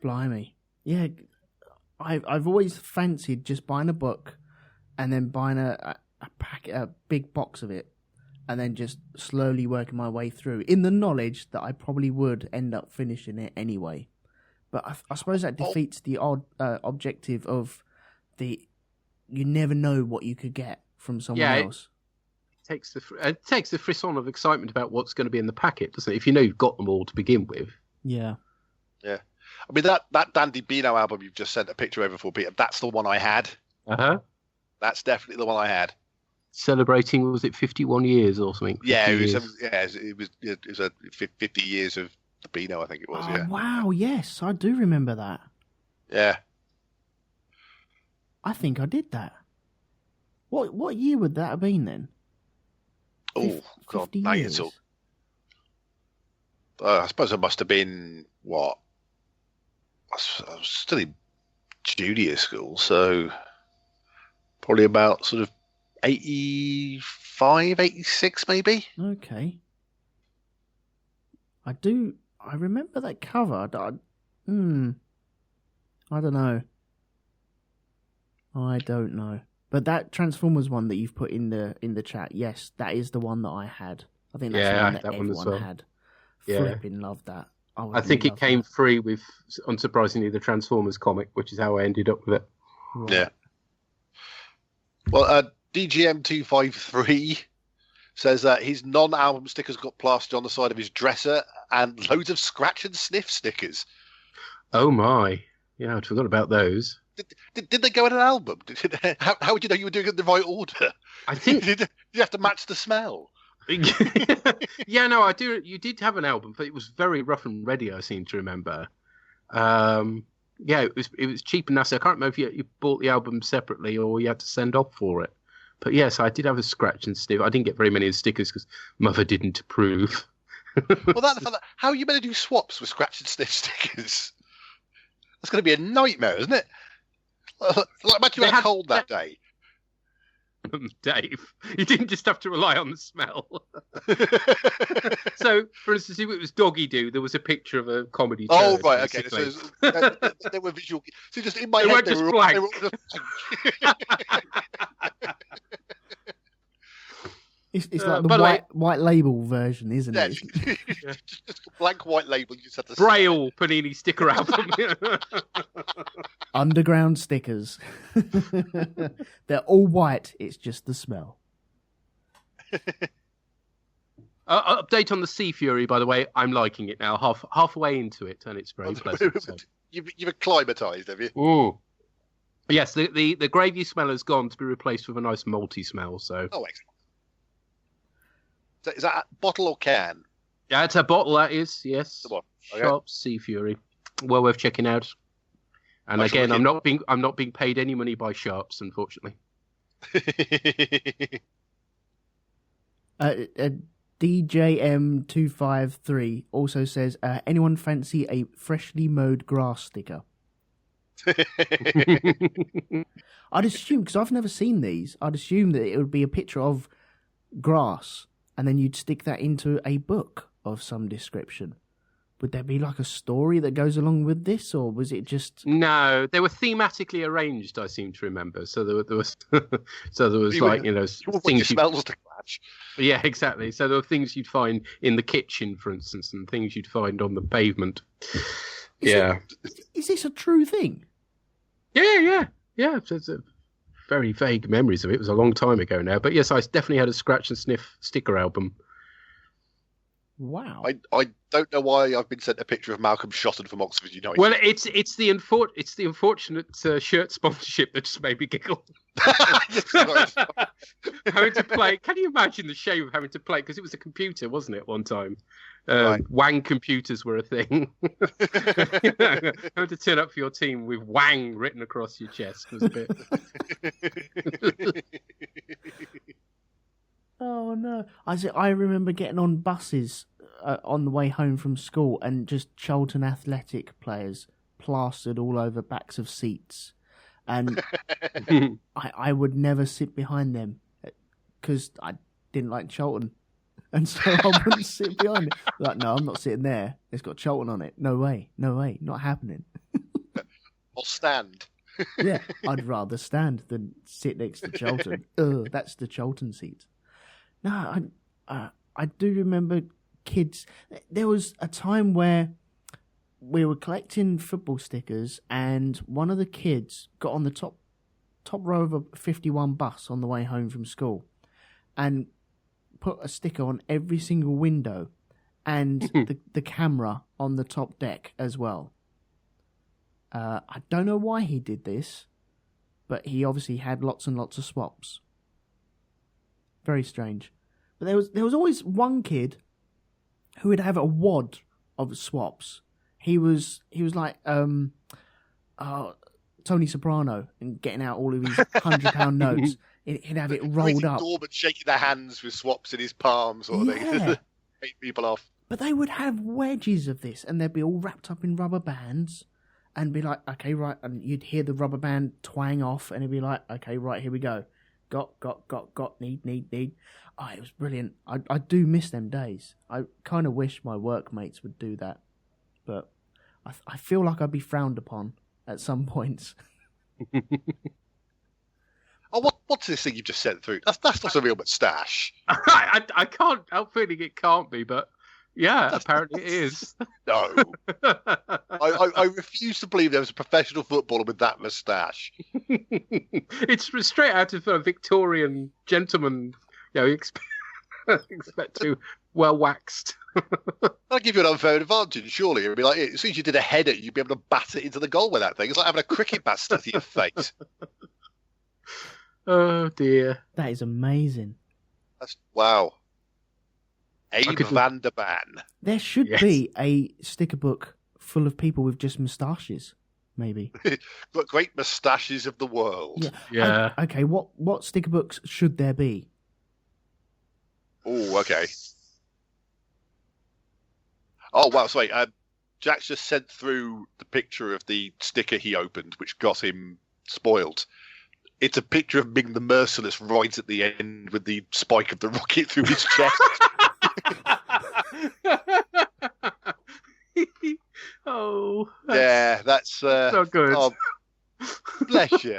Blimey. Yeah. I've always fancied just buying a book and then buying a big box of it, and then just slowly working my way through, in the knowledge that I probably would end up finishing it anyway. But I suppose that defeats the objective of the... You never know what you could get from someone else. It takes the frisson of excitement about what's going to be in the packet, doesn't it? If you know you've got them all to begin with. Yeah. Yeah. I mean, that Dandy Beano album you've just sent a picture over for, Peter, that's the one I had. Uh-huh. That's definitely the one I had. Celebrating, was it 51 years or something? Yeah, it was 50 years of the Beano, I think it was. Oh, yeah. Wow, yes, I do remember that. Yeah. I think I did that. What year would that have been then? Oh, God, 50 now years. you're I suppose it must have been, what? I was still in junior school, so probably about sort of 85, 86 maybe. Okay. I remember that cover. I don't know. I don't know. But that Transformers one that you've put in the chat, yes, that is the one that I had. I think that's the one that everyone had. Yeah. Flipping loved that. I think it came free with, unsurprisingly, the Transformers comic, which is how I ended up with it. Right. Yeah. Well, DGM253 says that his non-album stickers got plastered on the side of his dresser and loads of scratch and sniff stickers. Oh my. Yeah, I'd forgot about those. Did they go in an album? How would you know you were doing it in the right order? I think... Did you have to match the smell? Yeah, no, I do. You did have an album, but it was very rough and ready, I seem to remember. Yeah, it was cheap and nasty. I can't remember if you bought the album separately or you had to send off for it. But yes, I did have a scratch and sniff. I didn't get very many of the stickers because Mother didn't approve. Well, how are you going to do swaps with scratch and sniff stickers? That's going to be a nightmare, isn't it? Like, imagine you had a cold that day. Dave, you didn't just have to rely on the smell. So, for instance, if it was Doggy Doo, there was a picture of a comedy. Oh, right, okay. So they were visual. So just in my head, they were blank. It's like the white label version, isn't it? Just a blank white label. You just have to Braille Panini sticker album. Underground stickers. They're all white. It's just the smell. Update on the Sea Fury, by the way. I'm liking it now. Halfway into it, and it's very pleasant. So. You've acclimatised, have you? Ooh. Yes, the gravy smell has gone to be replaced with a nice malty smell. So. Oh, excellent. So is that a bottle or can? Yeah, it's a bottle. That is, yes. The bottle. Okay. Sharp Sea Fury. Well worth checking out. And again, I'm not being paid any money by Sharps, unfortunately. DJM253 also says, anyone fancy a freshly mowed grass sticker? I'd assume, because I've never seen these, I'd assume that it would be a picture of grass and then you'd stick that into a book of some description. Would there be like a story that goes along with this, or was it just... No, they were thematically arranged, I seem to remember. So there was like, things smells to catch. Yeah, exactly. So there were things you'd find in the kitchen, for instance, and things you'd find on the pavement. Is this a true thing? Yeah. It's a very vague memories of it. It was a long time ago now. But yes, I definitely had a scratch and sniff sticker album. Wow. I don't know why I've been sent a picture of Malcolm Shotton from Oxford United. Well, it's the unfortunate shirt sponsorship that just made me giggle. Having to play. Can you imagine the shame of having to play? Because it was a computer, wasn't it, at one time? Right. Wang computers were a thing. Having to turn up for your team with Wang written across your chest was a bit... Oh no! I remember getting on buses on the way home from school, and just Charlton Athletic players plastered all over backs of seats, and I would never sit behind them because I didn't like Charlton, and so I wouldn't sit behind it. Like, no, I'm not sitting there. It's got Charlton on it. No way, not happening. I'll stand. Yeah, I'd rather stand than sit next to Charlton. That's the Charlton seat. No, I do remember kids. There was a time where we were collecting football stickers, and one of the kids got on the top row of a 51 bus on the way home from school, and put a sticker on every single window, and the camera on the top deck as well. I don't know why he did this, but he obviously had lots and lots of swaps. Very strange. But there was always one kid who would have a wad of swaps. He was like Tony Soprano, and getting out all of his £100 notes. He'd have it rolled up. Dormant shaking their hands with swaps in his palms, sort of thing. Make people off. But they would have wedges of this, and they'd be all wrapped up in rubber bands, and be like, okay, right, and you'd hear the rubber band twang off, and it'd be like, okay, right, here we go. Got, need. Oh, it was brilliant. I do miss them days. I kind of wish my workmates would do that, but I feel like I'd be frowned upon at some points. Oh, what's this thing you've just sent through? That's not a real moustache. I can't help feeling it can't be, but yeah, apparently it is. No. I refuse to believe there was a professional footballer with that moustache. It's straight out of a Victorian gentleman. You expect to well waxed. That'll give you an unfair advantage, surely. It'd be like, as soon as you did a header, you'd be able to bat it into the goal with that thing. It's like having a cricket bat stuck to your face. Oh dear. That is amazing. Wow. Abe van der Ban. There should be a sticker book full of people with just moustaches, maybe. Got great moustaches of the world. Yeah. Okay, what sticker books should there be? Oh, okay. Oh, wow. Sorry. Jack's just sent through the picture of the sticker he opened, which got him spoiled. It's a picture of Ming the Merciless right at the end with the spike of the rocket through his chest. Oh. Yeah, that's so good. Oh, bless you.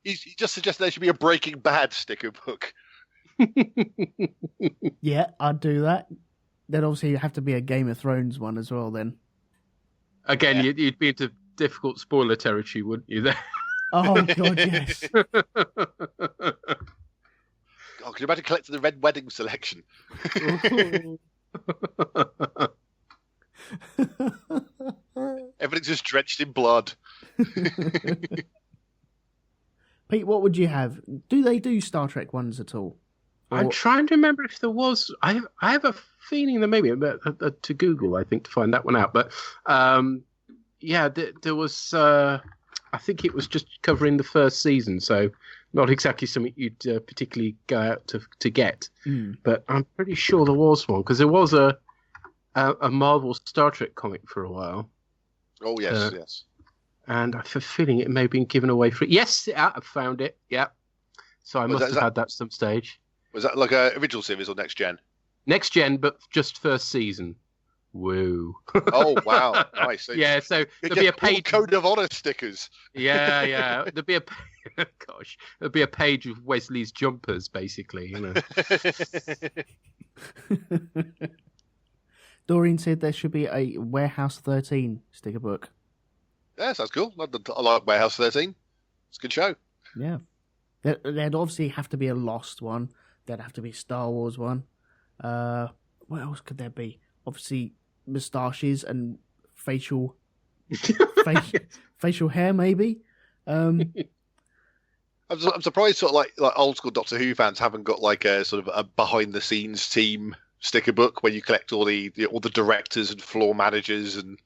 He just suggested there should be a Breaking Bad sticker book. Yeah, I'd do that. Then obviously you have to be a Game of Thrones one as well then. Again, you'd be into difficult spoiler territory, wouldn't you, there? Oh, God, yes. Oh, can you imagine collecting the Red Wedding selection? Everything's just drenched in blood. Pete, what would you have? Do they do Star Trek ones at all? I'm trying to remember if there was. I have a feeling there may be, but to Google, I think, to find that one out. But yeah, there was. I think it was just covering the first season, so not exactly something you'd particularly go out to get. But I'm pretty sure there was one, because there was a Marvel Star Trek comic for a while. Oh yes, yes. And I have a feeling it may have been given away free. Yes, I found it. Yeah. So I must have had that at some stage. Was that like a original series or next gen? Next gen, but just first season. Woo. Oh wow, nice. Yeah, so there'll be a page. Code of Honor stickers. Yeah. There'll be there'll be a page of Wesley's jumpers, basically. You know. Doreen said there should be a Warehouse 13 sticker book. Yeah, sounds cool. I like Warehouse 13. It's a good show. Yeah. There'd obviously have to be a Lost one. There'd have to be a Star Wars one. What else could there be? Obviously, moustaches and facial hair, maybe. I'm surprised, sort of like old school Doctor Who fans haven't got like a sort of a behind the scenes team sticker book where you collect all the directors and floor managers and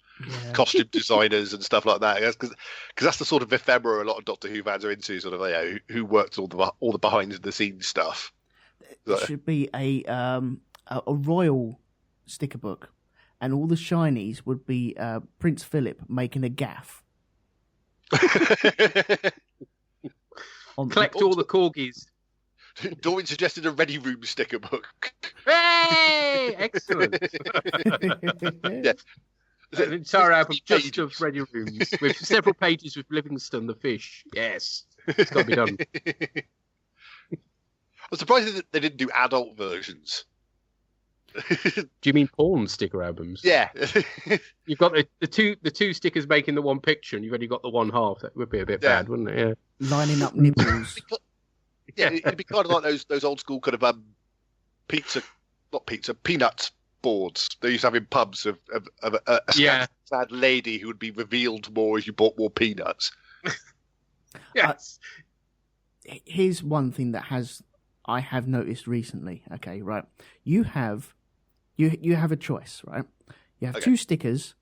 costume designers and stuff like that. Because that's the sort of ephemera a lot of Doctor Who fans are into, sort of who worked all the behind the scenes stuff. It should be a royal sticker book, and all the shinies would be Prince Philip making a gaff. Collect all the corgis. Doreen suggested a Ready Room sticker book. Hey! Excellent. Yeah. An entire album just of Ready Rooms with several pages with Livingston the fish. Yes. It's got to be done. I'm surprised that they didn't do adult versions. Do you mean porn sticker albums? Yeah. You've got the two stickers making the one picture, and you've only got the one half. That would be a bit bad, wouldn't it? Yeah. Lining up nipples. Yeah, it'd be kind of like those old school kind of peanut boards they used to have in pubs of a sad lady who would be revealed more as you bought more peanuts. Yes. Here's one thing that I have noticed recently. Okay, right. You have a choice, right? You have two stickers,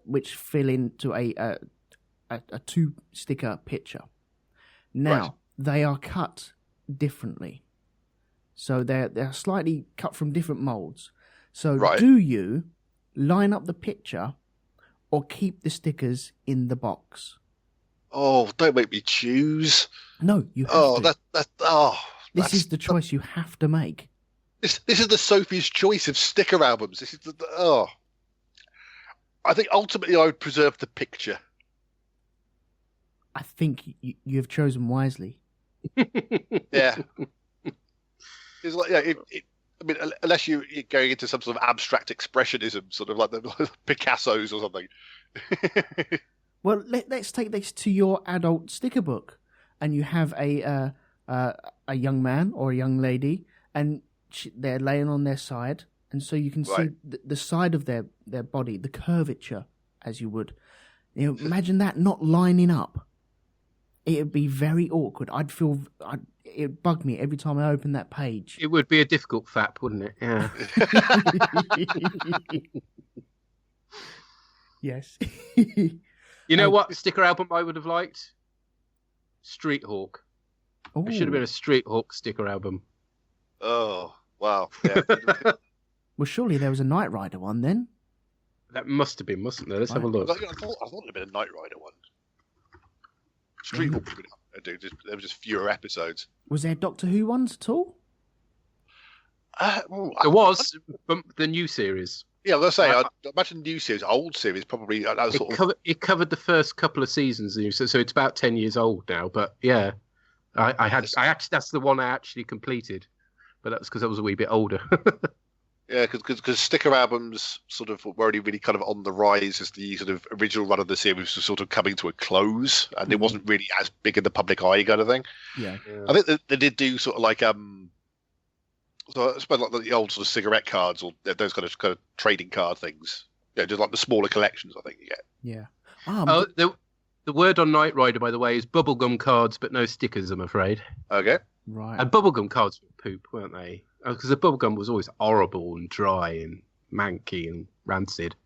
which fill into a 2-sticker picture. Now they are cut differently, so they're slightly cut from different molds. So do you line up the picture or keep the stickers in the box? Oh, don't make me choose. No, you have to. This is the choice you have to make. This is the Sophie's Choice of sticker albums. This is I think ultimately I would preserve the picture. I think you have chosen wisely. Yeah. It's like, I mean, unless you're going into some sort of abstract expressionism, sort of like the Picasso's or something. Well, let's take this to your adult sticker book, and you have a young man or a young lady, and they're laying on their side, and so you can see the side of their body, the curvature, as you would. You know, imagine that not lining up. It would be very awkward. It'd bug me every time I open that page. It would be a difficult fap, wouldn't it? Yeah. Yes. You know what sticker album I would have liked? Street Hawk. Ooh. It should have been a Street Hawk sticker album. Oh, wow. Yeah. Well, surely there was a Knight Rider one then. That must have been, mustn't there? Let's have a look. I thought it'd been a Knight Rider one. Street Hawk would have been there were just fewer episodes. Was there Doctor Who ones at all? There was the new series. Yeah, I was going to say, I imagine new series, old series, probably. It covered the first couple of seasons, so it's about 10 years old now. But yeah, that's the one I actually completed, but that was because I was a wee bit older. Yeah, because sticker albums sort of were only really kind of on the rise as the sort of original run of the series was sort of coming to a close, and it wasn't really as big in the public eye kind of thing. Yeah. I think they did do sort of like so I suppose like the old sort of cigarette cards or those kind of trading card things. Yeah, just like the smaller collections. I think you get. Yeah. The word on Knight Rider, by the way, is bubblegum cards, but no stickers, I'm afraid. Okay. Right. And bubblegum cards were poop, weren't they? Because the bubblegum was always horrible and dry and manky and rancid.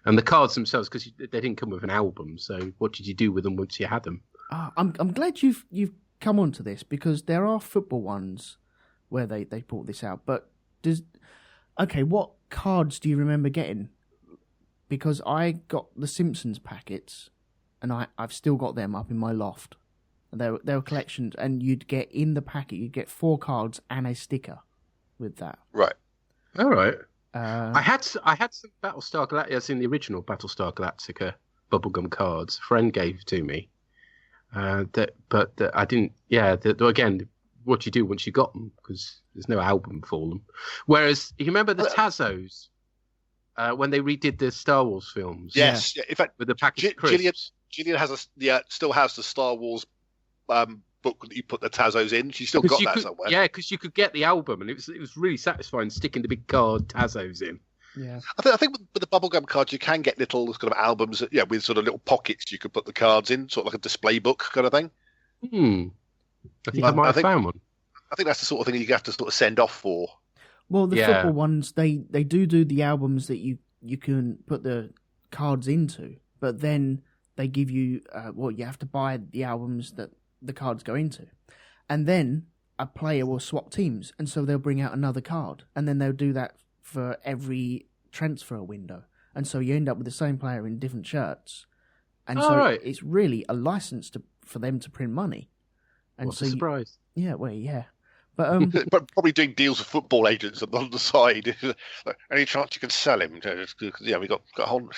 And the cards themselves, because they didn't come with an album, so what did you do with them once you had them? I'm glad you've come onto this, because there are football ones where they brought this out. But what cards do you remember getting? Because I got the Simpsons packets, and I've still got them up in my loft. They were collections, and you'd get in the packet, you'd get 4 cards and a sticker with that. Right. All right. I had some Battlestar Galactica, in the original Battlestar Galactica bubblegum cards. A friend gave to me. But I didn't. Yeah. Again, what do you do once you got them? Because there's no album for them. Whereas you remember the Tazos when they redid the Star Wars films. Yes. Yeah. In fact, with the package crisps. Gillian still has the Star Wars book that you put the Tazos in. She still got that somewhere. Yeah, because you could get the album, and it was really satisfying sticking the big card Tazos in. Yeah, I think with the bubblegum cards, you can get little kind of albums, with sort of little pockets you could put the cards in, sort of like a display book kind of thing. I think I might have found one. I think that's the sort of thing you have to sort of send off for. Well, the football ones, they do the albums that you can put the cards into, but then they give you you have to buy the albums that the cards go into, and then a player will swap teams, and so they'll bring out another card, and then they'll do that for every transfer window, and so you end up with the same player in different shirts, and it's really a license for them to print money. And what a surprise! But but probably doing deals with football agents on the side. Any chance you can sell him? Yeah, we got a whole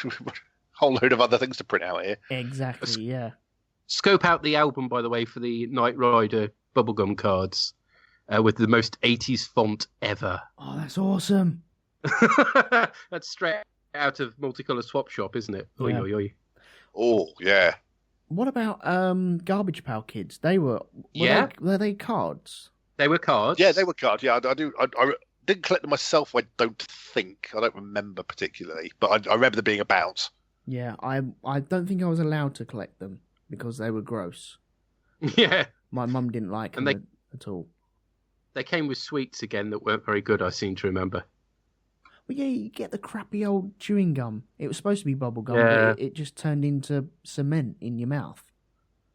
load of other things to print out here. Exactly. Yeah. Scope out the album, by the way, for the Knight Rider bubblegum cards with the most 80s font ever. Oh, that's awesome. That's straight out of Multicolour Swap Shop, isn't it? Yeah. Oi, oi, oi. Oh, yeah. What about Garbage Pail Kids? Were they cards? They were cards. Yeah, they were cards. Yeah, I do. I didn't collect them myself, I don't think. I don't remember particularly, but I remember them being about. Yeah, I don't think I was allowed to collect them because they were gross. Yeah. My mum didn't like them at all. They came with sweets again that weren't very good, I seem to remember. Well, yeah, you get the crappy old chewing gum. It was supposed to be bubble gum, but it just turned into cement in your mouth.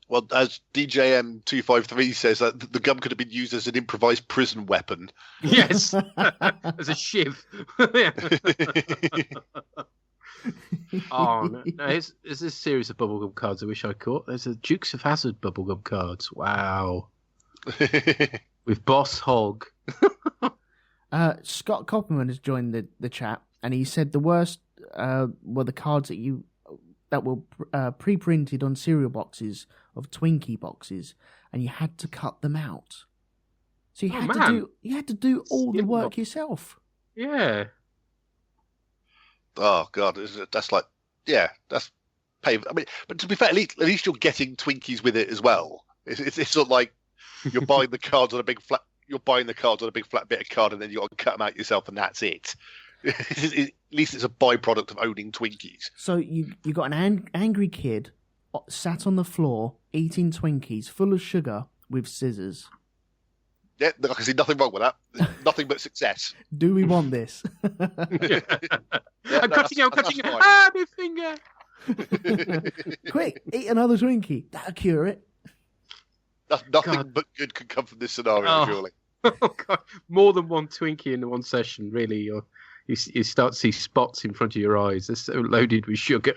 Well, as DJM253 says, that the gum could have been used as an improvised prison weapon. Yes, as a shiv. Oh, no. There's this series of bubblegum cards I wish I caught. There's a Dukes of Hazzard bubblegum cards. Wow. With Boss Hog. Scott Copperman has joined the chat, and he said the worst were the cards that were pre-printed on cereal boxes of Twinkie boxes, and you had to cut them out. So you had to do all the work yourself. Yeah. Oh God, that's like, that's pain. I mean, but to be fair, at least you're getting Twinkies with it as well. It's not like you're buying the cards on a big flat. You're buying the cards on a big flat bit of card, and then you got to cut them out yourself, and that's it. At least it's a byproduct of owning Twinkies. So you got an angry kid sat on the floor eating Twinkies full of sugar with scissors. Yeah, I can see nothing wrong with that. Nothing but success. Do we want this? I'm cutting out. Ah, my finger! Quick, eat another Twinkie. That'll cure it. Nothing but good could come from this scenario, surely. Oh, God. More than one Twinkie in one session, really. You start to see spots in front of your eyes. They're so loaded with sugar.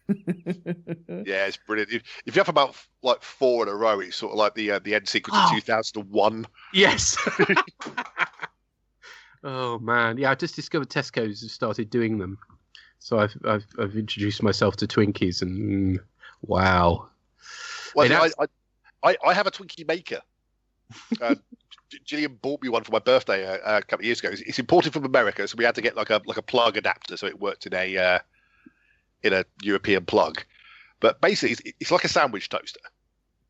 Yeah, it's brilliant. If you have about like 4 in a row, it's sort of like the end sequence of 2001. Yes. Oh man, yeah. I just discovered Tesco's have started doing them, so I've introduced myself to Twinkies, and wow. Well, I have a Twinkie maker. Gillian bought me one for my birthday a couple of years ago. It's imported from America, so we had to get like a plug adapter, so it worked in a European plug. But basically, it's like a sandwich toaster.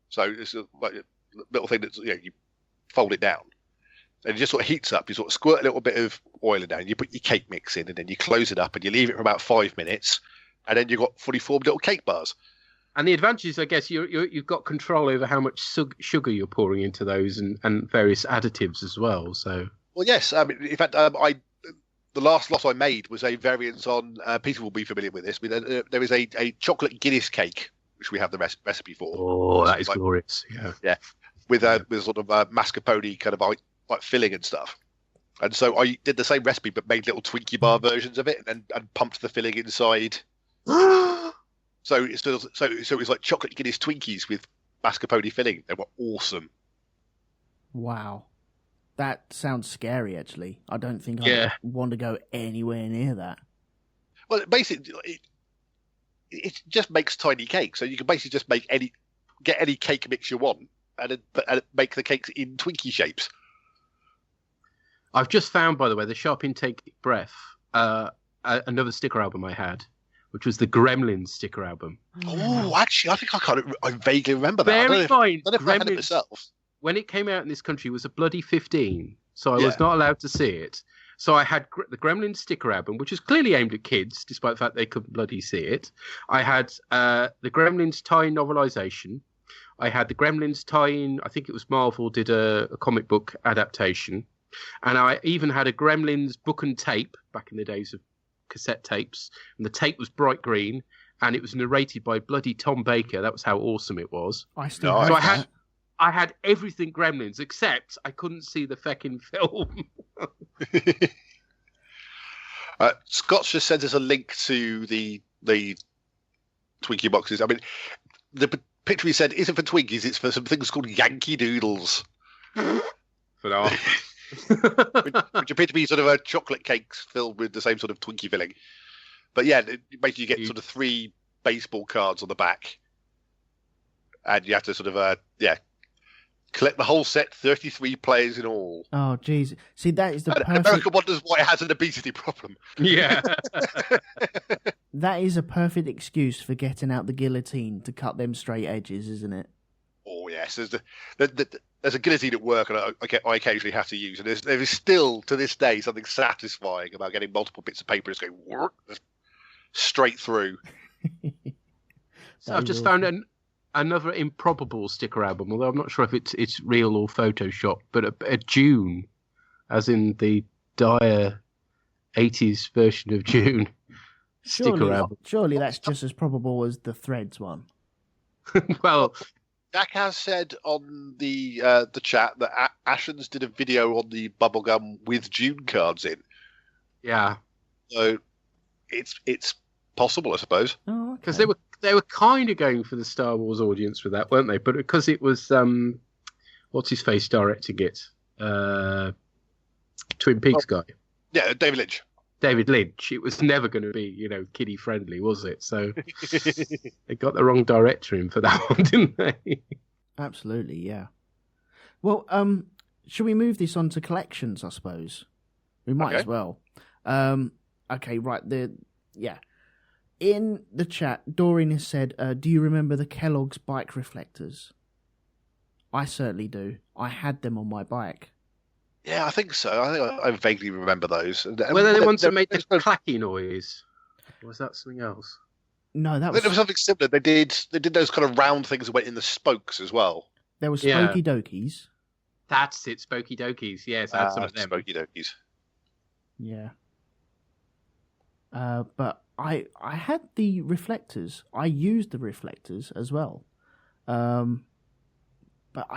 So it's like a little thing that you fold it down, and it just sort of heats up. You sort of squirt a little bit of oil in there, and you put your cake mix in, and then you close it up, and you leave it for about 5 minutes, and then you've got fully formed little cake bars. And the advantage is, I guess, you've got control over how much sugar you're pouring into those and various additives as well. So. Well, yes. I mean, in fact, the last lot I made was a variant on. Peter will be familiar with this. I mean, there is a chocolate Guinness cake, which we have the recipe for. Oh, that is glorious! Yeah, with sort of mascarpone kind of like filling and stuff. And so I did the same recipe, but made little Twinkie bar versions of it, and pumped the filling inside. So it was like chocolate Guinness Twinkies with mascarpone filling. They were awesome. Wow. That sounds scary, actually. I don't think I want to go anywhere near that. Well, basically, it just makes tiny cakes. So you can basically just get any cake mix you want and make the cakes in Twinkie shapes. I've just found, by the way, the Sharp Intake Breath, another sticker album I had, which was the Gremlins sticker album. Oh, actually, I think I vaguely remember that. Bear in mind, I don't know if I had it myself. When it came out in this country, it was a bloody 15, so I was not allowed to see it. So I had the Gremlins sticker album, which is clearly aimed at kids, despite the fact they couldn't bloody see it. I had the Gremlins tie-in novelization. I had the Gremlins tie-in, I think it was Marvel did a comic book adaptation. And I even had a Gremlins book and tape back in the days of cassette tapes. And the tape was bright green, and it was narrated by bloody Tom Baker. That was how awesome it was. I still have that. I had everything Gremlins, except I couldn't see the feckin' film. Scott's just sent us a link to the Twinkie boxes. I mean, the picture he said isn't for Twinkies, it's for some things called Yankee Doodles. which appear to be sort of chocolate cakes filled with the same sort of Twinkie filling. But yeah, basically you get sort of 3 baseball cards on the back. And you have to sort of, collect the whole set, 33 players in all. Oh, jeez. See, that is the perfect... America wonders why it has an obesity problem. Yeah. That is a perfect excuse for getting out the guillotine to cut them straight edges, isn't it? Oh, yes. There's a guillotine at work, and I occasionally have to use it. There is still, to this day, something satisfying about getting multiple bits of paper just going straight through. So I've just found another improbable sticker album, although I'm not sure if it's real or Photoshop, but a June, as in the dire 80s version of June sticker album. Surely that's just as probable as the Threads one. Well, Jack has said on the chat that Ashens did a video on the bubblegum with June cards in. Yeah. So it's possible, I suppose. Oh, because they were kind of going for the Star Wars audience with that, weren't they? But because it was what's his face directing it, Twin Peaks guy. Yeah, David Lynch. It was never going to be, kiddie friendly, was it? So they got the wrong director in for that one, didn't they? Absolutely, yeah. Well, should we move this on to collections? I suppose we might as well. Okay, right. In the chat, Doreen has said, do you remember the Kellogg's bike reflectors? I certainly do. I had them on my bike. Yeah, I think so. I think I vaguely remember those. Were they the ones that made the clacky noise? Or was that something else? No, that was something similar. They did those kind of round things that went in the spokes as well. There was Spooky Dokies. That's it, Spooky Dokies. Yes, I had some of them. Spooky Dokies. Yeah. But I had the reflectors. I used the reflectors as well. But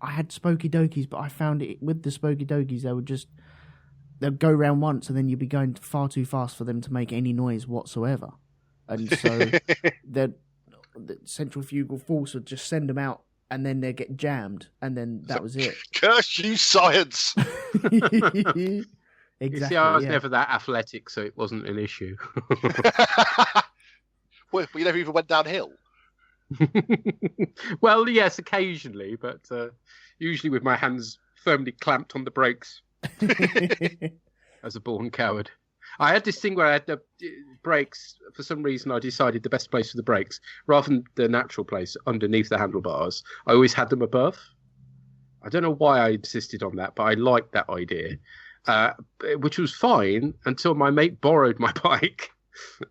I had Spooky Dokies, but I found it with the Spooky Dokies, they'd go round once and then you'd be going far too fast for them to make any noise whatsoever. And so the centrifugal force would just send them out and then they'd get jammed and then that was it. Curse you, science! Exactly. You see, I was never that athletic, so it wasn't an issue. Well, you never even went downhill. Well, yes, occasionally, but usually with my hands firmly clamped on the brakes as a born coward. I had this thing where I had the brakes. For some reason, I decided the best place for the brakes, rather than the natural place underneath the handlebars, I always had them above. I don't know why I insisted on that, but I liked that idea, which was fine until my mate borrowed my bike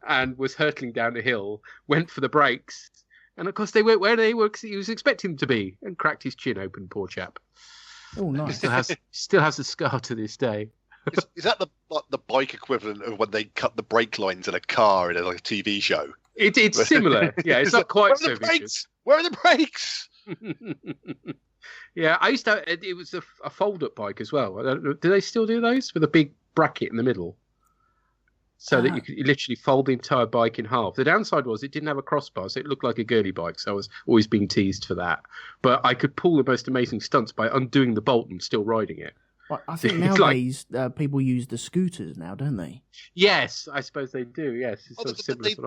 and was hurtling down the hill, went for the brakes, And of course they weren't where he was expecting them to be, and cracked his chin open, poor chap. Oh, nice. Still has a scar to this day. Is that the bike equivalent of when they cut the brake lines in a car in a TV show? It's similar. Yeah, it's not quite so vicious. Where are the brakes? Yeah, I used to. It was a fold-up bike as well. Do they still do those with a big bracket in the middle, so that you could literally fold the entire bike in half? The downside was it didn't have a crossbar, so it looked like a girly bike. So I was always being teased for that. But I could pull the most amazing stunts by undoing the bolt and still riding it. I think nowadays people use the scooters now, don't they? Yes, I suppose they do. Yes,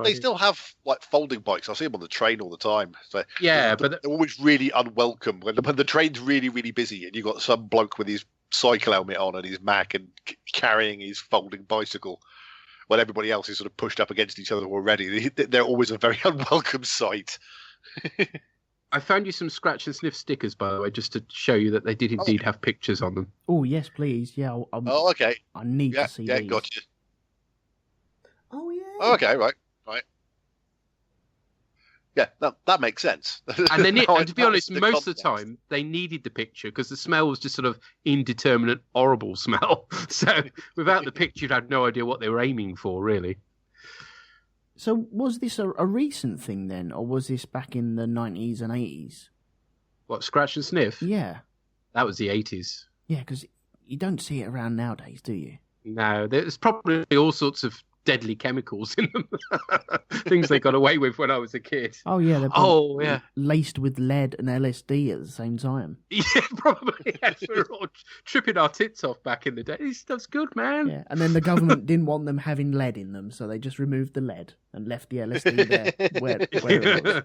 they still have like folding bikes. I see them on the train all the time. So yeah, but they're always really unwelcome when the train's really, really busy and you've got some bloke with his cycle helmet on and his Mac and carrying his folding bicycle, when everybody else is sort of pushed up against each other already. They're always a very unwelcome sight. I found you some scratch and sniff stickers, by the way, just to show you that they did indeed have pictures on them. Oh, yes, please. Yeah. Okay. I need to see these. Yeah, gotcha. Oh, yeah. Okay, right. Yeah, that makes sense. And and to be honest, most of the time, they needed the picture because the smell was just sort of indeterminate, horrible smell. So without the picture, you'd have no idea what they were aiming for, really. So was this a recent thing then, or was this back in the 90s and 80s? What, scratch and sniff? Yeah. That was the 80s. Yeah, because you don't see it around nowadays, do you? No, there's probably all sorts of deadly chemicals in them. Things they got away with when I was a kid. Oh, yeah. They're laced with lead and LSD at the same time. Yeah, probably. Yes, we were all tripping our tits off back in the day. This stuff's good, man. Yeah, and then the government didn't want them having lead in them, so they just removed the lead and left the LSD there where it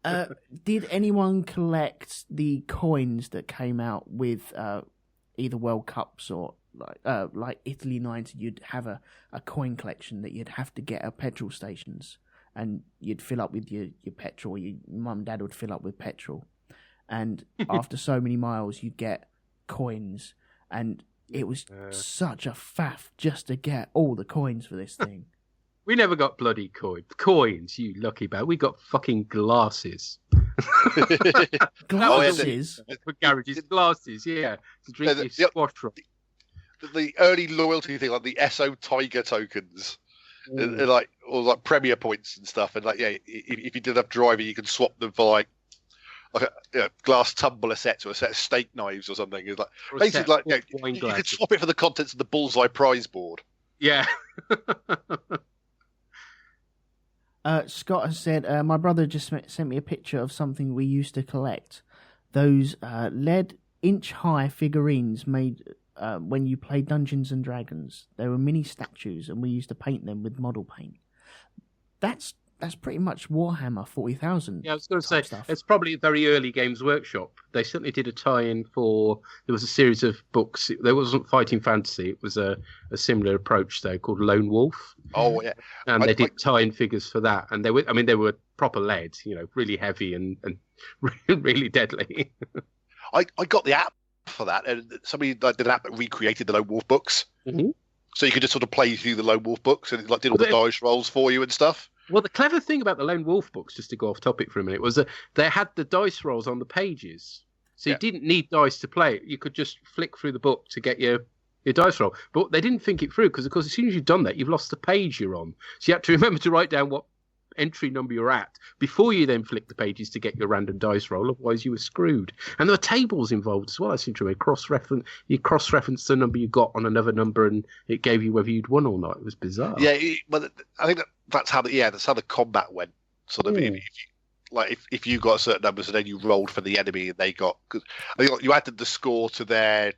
was. Did anyone collect the coins that came out with either World Cups or like Italy 90? You'd have a coin collection that you'd have to get at petrol stations, and you'd fill up with your petrol. Your mum and dad would fill up with petrol, and after so many miles, you'd get coins, and it was such a faff just to get all the coins for this thing. We never got bloody coins, you lucky bag. We got fucking glasses. Glasses? For garages, glasses, yeah. To drink your squash from. The early loyalty thing, like the SO Tiger tokens, like Premier points and stuff. And like, yeah, if you did enough driving, you could swap them for like a glass tumbler set or a set of steak knives or something. It's like basically like you could swap it for the contents of the Bullseye prize board. Yeah. Scott has said, my brother just sent me a picture of something we used to collect. Those lead inch-high figurines made when you play Dungeons and Dragons. They were mini statues, and we used to paint them with model paint. That's pretty much Warhammer 40,000. Yeah, I was going to say, stuff. It's probably very early Games Workshop. They certainly did a tie-in for... There was a series of books. There wasn't Fighting Fantasy. It was a similar approach, though, called Lone Wolf. Oh, yeah. And they did tie-in figures for that. And they were proper lead, really heavy and really deadly. I got the app for that, and somebody did an app that recreated the Lone Wolf books. Mm-hmm. So you could just sort of play through the Lone Wolf books, and it did all the dice rolls for you and stuff. Well, the clever thing about the Lone Wolf books, just to go off topic for a minute, was that they had the dice rolls on the pages. So you didn't need dice to play it. You could just flick through the book to get your dice roll. But they didn't think it through because, of course, as soon as you've done that, you've lost the page you're on. So you had to remember to write down what entry number you're at before you then flick the pages to get your random dice roll. Otherwise, you were screwed. And there were tables involved as well. I seem to remember. You cross-reference the number you got on another number, and it gave you whether you'd won or not. It was bizarre. Yeah, but I think that's how the combat went. Sort of, if you got certain numbers and then you rolled for the enemy and they got, because I think you added the score to their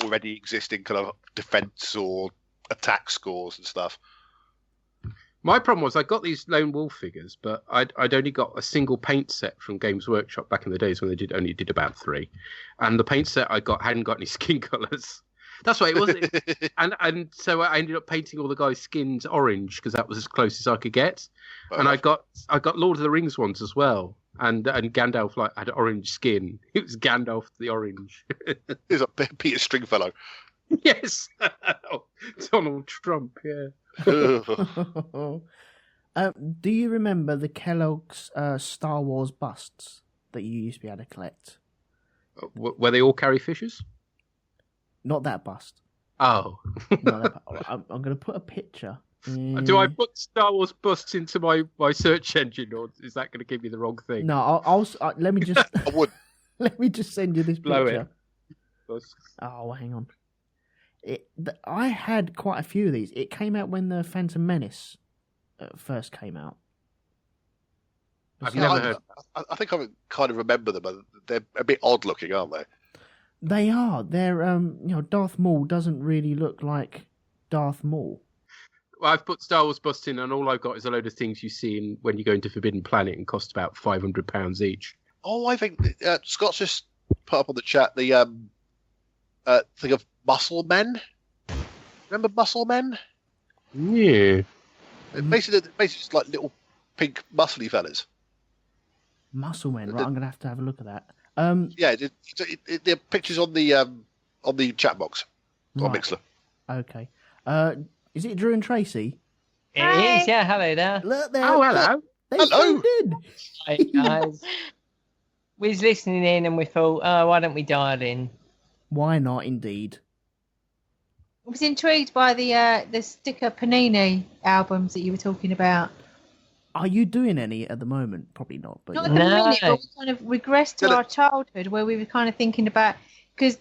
already existing kind of defense or attack scores and stuff. My problem was I got these Lone Wolf figures, but I'd only got a single paint set from Games Workshop back in the days when they only did about 3, and the paint set I got hadn't got any skin colours. That's why it wasn't. and so I ended up painting all the guys' skins orange because that was as close as I could get. And I got Lord of the Rings ones as well, and Gandalf had orange skin. It was Gandalf the Orange. He's a Peter Stringfellow. Yes, Donald Trump. Yeah. Do you remember the Kellogg's Star Wars busts that you used to be able to collect? Where they all carry fishes? Not that bust. Oh. I'm going to put a picture. Do I put Star Wars busts into my search engine, or is that going to give me the wrong thing? No, I'll let me just. I would. Let me just send you this Blow picture. It. Oh, hang on. I had quite a few of these. It came out when the Phantom Menace first came out. I've never heard. I think I kind of remember them, but they're a bit odd looking, aren't they? They are. They're Darth Maul doesn't really look like Darth Maul. Well, I've put Star Wars bust in, and all I've got is a load of things you see when you go into Forbidden Planet and cost about £500 each. Oh, I think Scott's just put up on the chat the thing of Muscle Men. Remember Muscle Men? Yeah. Basically just like little pink muscly fellas. Muscle Men, right? I'm going to have a look at that. Yeah, there are pictures on the chat box on Right. Mixler. Okay. Is it Drew and Tracy? It is, yeah. Hello there. Look there. Oh, hello. They Hello. tuned in. Hi, guys. We was listening in and we thought, oh, why don't we dial in? Why not, indeed? I was intrigued by the sticker Panini albums that you were talking about. Are you doing any at the moment? Probably not. But Not yeah. at the No. minute, but we kind of regressed to No, no. our childhood where we were kind of thinking about, because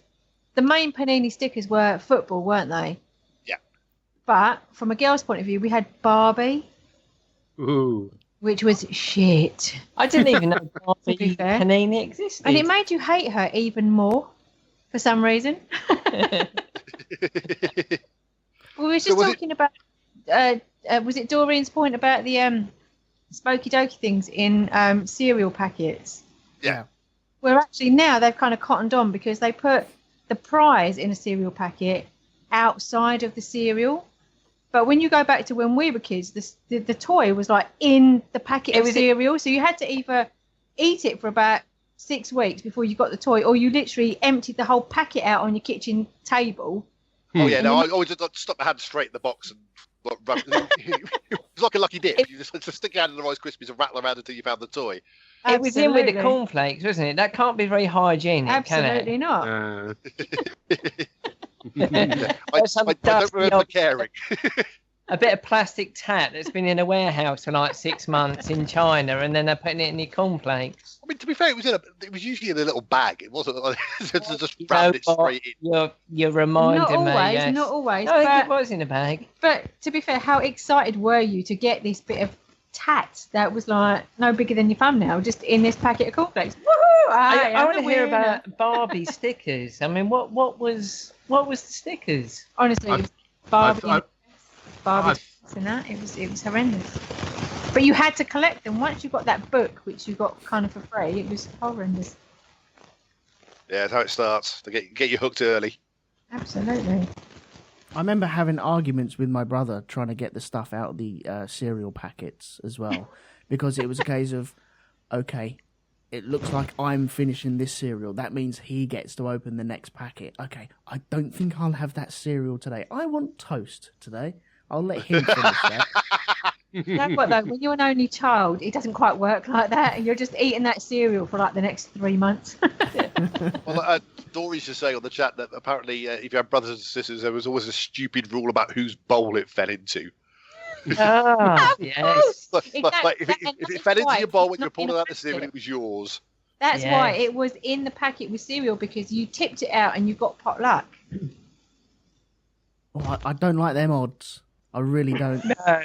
the main Panini stickers were football, weren't they? Yeah. But from a girl's point of view, we had Barbie, Ooh. which was shit. I didn't even know To Barbie be fair. Panini existed. And it made you hate her even more for some reason. We were just So was talking about, was it Doreen's point about the smoky dokey things in cereal packets? Yeah. Where actually now they've kind of cottoned on because they put the prize in a cereal packet outside of the cereal. But when you go back to when we were kids, the toy was like in the packet of cereal. So you had to either eat it for about 6 weeks before you got the toy, or you literally emptied the whole packet out on your kitchen table. Oh yeah, no, I always just stuck my hand straight in the box and run. It was like a lucky dip. You just stick your hand in the Rice Krispies and rattle around until you found the toy. It was in with the Absolutely. cornflakes, wasn't it? That can't be very hygienic, Absolutely can not. I Some don't dusty remember old- caring. it? A bit of plastic tat that's been in a warehouse for like 6 months in China, and then they're putting it in your cornflakes. I mean, to be fair, it was usually in a little bag. It wasn't like to just You ram know it what? straight in. You're reminding Not me. always, Yes. not always. No, I think it But, was in a bag. but to be fair, how excited were you to get this bit of tat that was like no bigger than your thumbnail, just in this packet of cornflakes? Woohoo! I want to I'm hear a winner. about Barbie stickers. I mean, what was the stickers? Honestly, I've- Barbie, I've- Barbie and that it was horrendous. But you had to collect them once you got that book, which you got kind of for free. It was horrendous. Yeah, that's how it starts. To get you hooked early. Absolutely. I remember having arguments with my brother trying to get the stuff out of the cereal packets as well, because it was a case of, okay, it looks like I'm finishing this cereal. That means he gets to open the next packet. Okay, I don't think I'll have that cereal today. I want toast today. I'll let him finish that. You know what though? When you're an only child, it doesn't quite work like that. You're just eating that cereal for like the next 3 months. Well, Dory's just saying on the chat that apparently if you have brothers and sisters, there was always a stupid rule about whose bowl it fell into. Ah, yes. Like, if it fell into your bowl when you were pulling out the cereal, cereal, it was yours. That's why Yes. it was in the packet with cereal, because you tipped it out and you got pot luck. Oh, I don't like them odds. I really don't. No.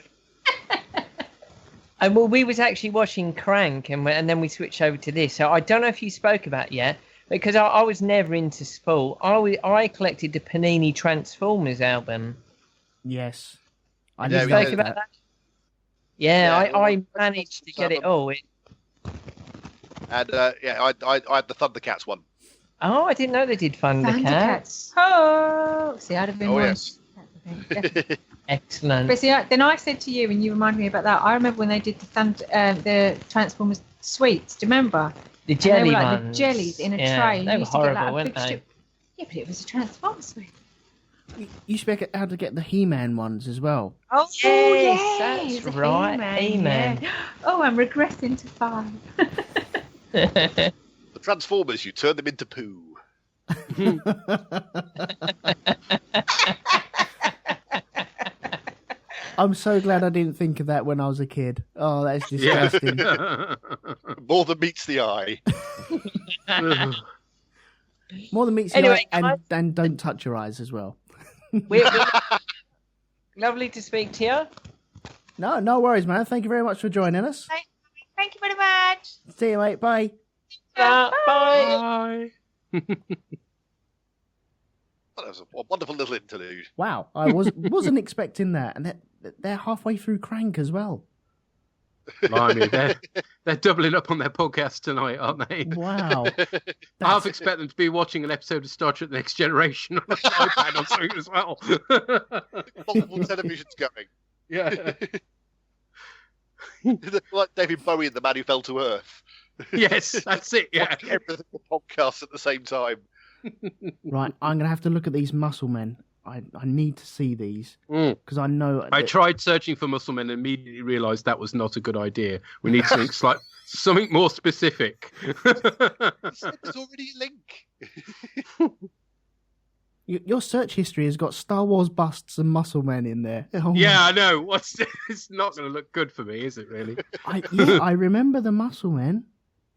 And well, we was actually watching Crank, and then we switched over to this. So I don't know if you spoke about it yet, because I was never into sport. I collected the Panini Transformers album. Yes. I Yeah, did we Spoke did about that. that. Yeah, Yeah, I managed to get it all. And yeah, I had the Thundercats one. Oh, I didn't know they did Thundercats. Thundercats. Oh, see, I'd have been Oh, one. yes. Definitely. Excellent. But see, then I said to you, and you reminded me about that. I remember when they did the Transformers sweets. Do you remember? The And they jelly were like ones. the jellies in a yeah, tray. and They you were used to get, like, horrible, a weren't big they? strip. Yeah, but it was a Transformers sweet. You used to be able to get the He-Man ones as well. Oh, Yes, that's the right, He-Man. yeah. Oh, I'm regressing to 5. The Transformers, you turn them into poo. I'm so glad I didn't think of that when I was a kid. Oh, that's disgusting. More than meets the eye. More than meets Anyway, the eye, and don't touch your eyes as well. We're lovely to speak to you. No worries, man. Thank you very much for joining us. Thank you very much. See you, mate. Bye. Bye. Bye. That was a wonderful little interlude. Wow, I wasn't expecting that, and they're halfway through Crank as well. Blimey, they're doubling up on their podcast tonight, aren't they? Wow. I half expect them to be watching an episode of Star Trek: The Next Generation on an iPad or something as well. Multiple television's going. Yeah. Like David Bowie and The Man Who Fell to Earth. Yes, that's it. Yeah. Watching everything on podcasts at the same time. Right, I'm going to have to look at these muscle men. I need to see these because I know. I tried searching for muscle men and immediately realised that was not a good idea. We need something more specific. There's already a link. Your search history has got Star Wars busts and muscle men in there. Oh, yeah, I know. It's not going to look good for me, is it? Really? I remember the muscle men.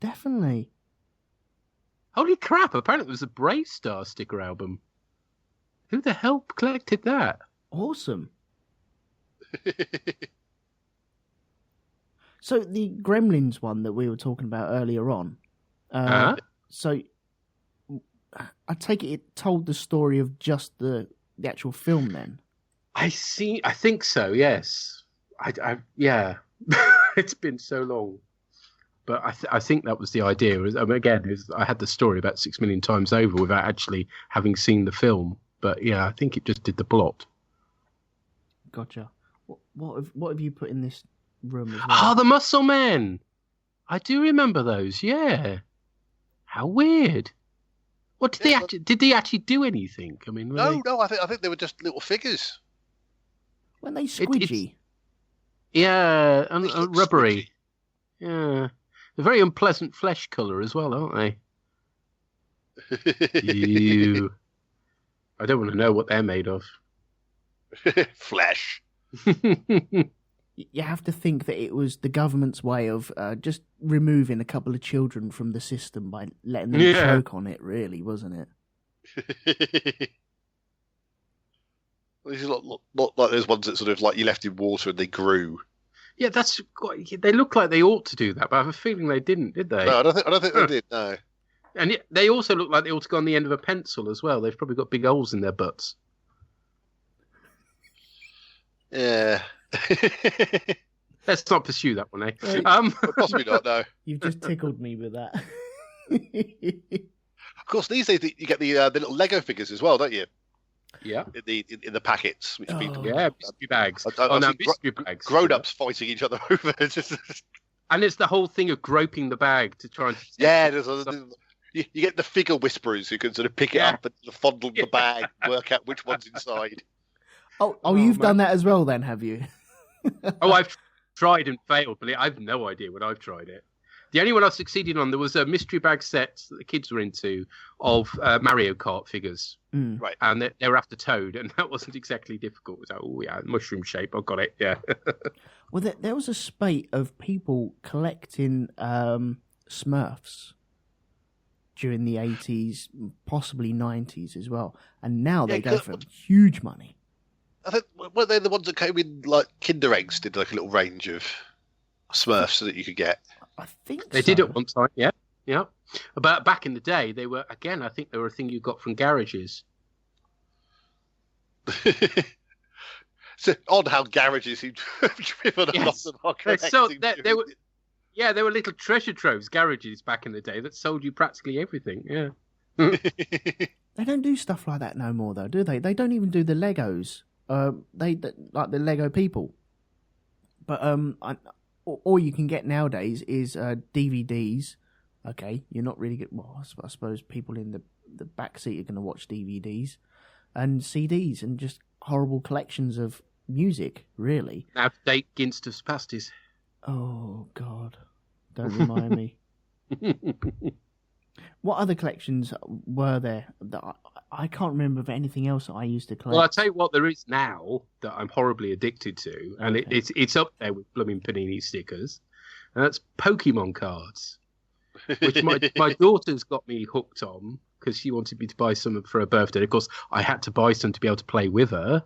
Definitely. Holy crap! Apparently, it was a Brave Star sticker album. Who the hell collected that? Awesome. So the Gremlins one that we were talking about earlier on. So I take it told the story of just the actual film then. I think so. Yes. Yeah. It's been so long, but I think that was the idea. I had the story about 6 million times over without actually having seen the film. But yeah, I think it just did the plot. Gotcha. What have you put in this room as well? Oh, the Muscle Men! I do remember those. Yeah. How weird. What did they actually do anything? I mean, no. I think they were just little figures. Weren't they squidgy? Yeah, and rubbery. Yeah, a very unpleasant flesh colour as well, aren't they? Ew. I don't want to know what they're made of. Flesh. You have to think that it was the government's way of just removing a couple of children from the system by letting them choke on it, really, wasn't it? These are not like those ones that sort of like you left in water and they grew. Yeah, they look like they ought to do that, but I have a feeling they didn't, did they? No, I don't think they did, no. And they also look like they ought to go on the end of a pencil as well. They've probably got big holes in their butts. Yeah. Let's not pursue that one, eh? Possibly not, no. You've just tickled me with that. Of course, these days you get the little Lego figures as well, don't you? Yeah. In the packets, which people mystery bags. Mystery bags. Grown-ups fighting each other over. And it's the whole thing of groping the bag to try and. Yeah, you get the figure whisperers who can sort of pick it up and fondle the bag, work out which one's inside. Oh, you've done that as well, then, have you? I've tried and failed, but I've no idea when I've tried it. The only one I succeeded on, there was a mystery bag set that the kids were into of Mario Kart figures. Right. And they were after Toad, and that wasn't exactly difficult. It was like, oh, yeah, mushroom shape. I got it, yeah. Well, there was a spate of people collecting Smurfs during the 80s, possibly 90s as well. And now they go for huge money. I think, weren't they the ones that came in, like, Kinder Eggs did like a little range of Smurfs so that you could get? I think they did at one time, yeah. But back in the day, they were, again, I think they were a thing you got from garages. It's odd how garages seem to have driven a lot of our collecting. So they were little treasure troves, garages back in the day that sold you practically everything, yeah. They don't do stuff like that no more, though, do they? They don't even do the Legos. They like the Lego people. But all you can get nowadays is DVDs. Okay, you're not really well, I suppose people in the back seat are going to watch DVDs. and CDs and just horrible collections of music, really. Out-of-date Ginsters pasties. Oh, God. Don't remind me. What other collections were there? That I can't remember of anything else that I used to collect. Well, I'll tell you what there is now that I'm horribly addicted to, and it's up there with blooming Panini stickers, and that's Pokemon cards, which my daughter's got me hooked on because she wanted me to buy some for her birthday. Of course, I had to buy some to be able to play with her.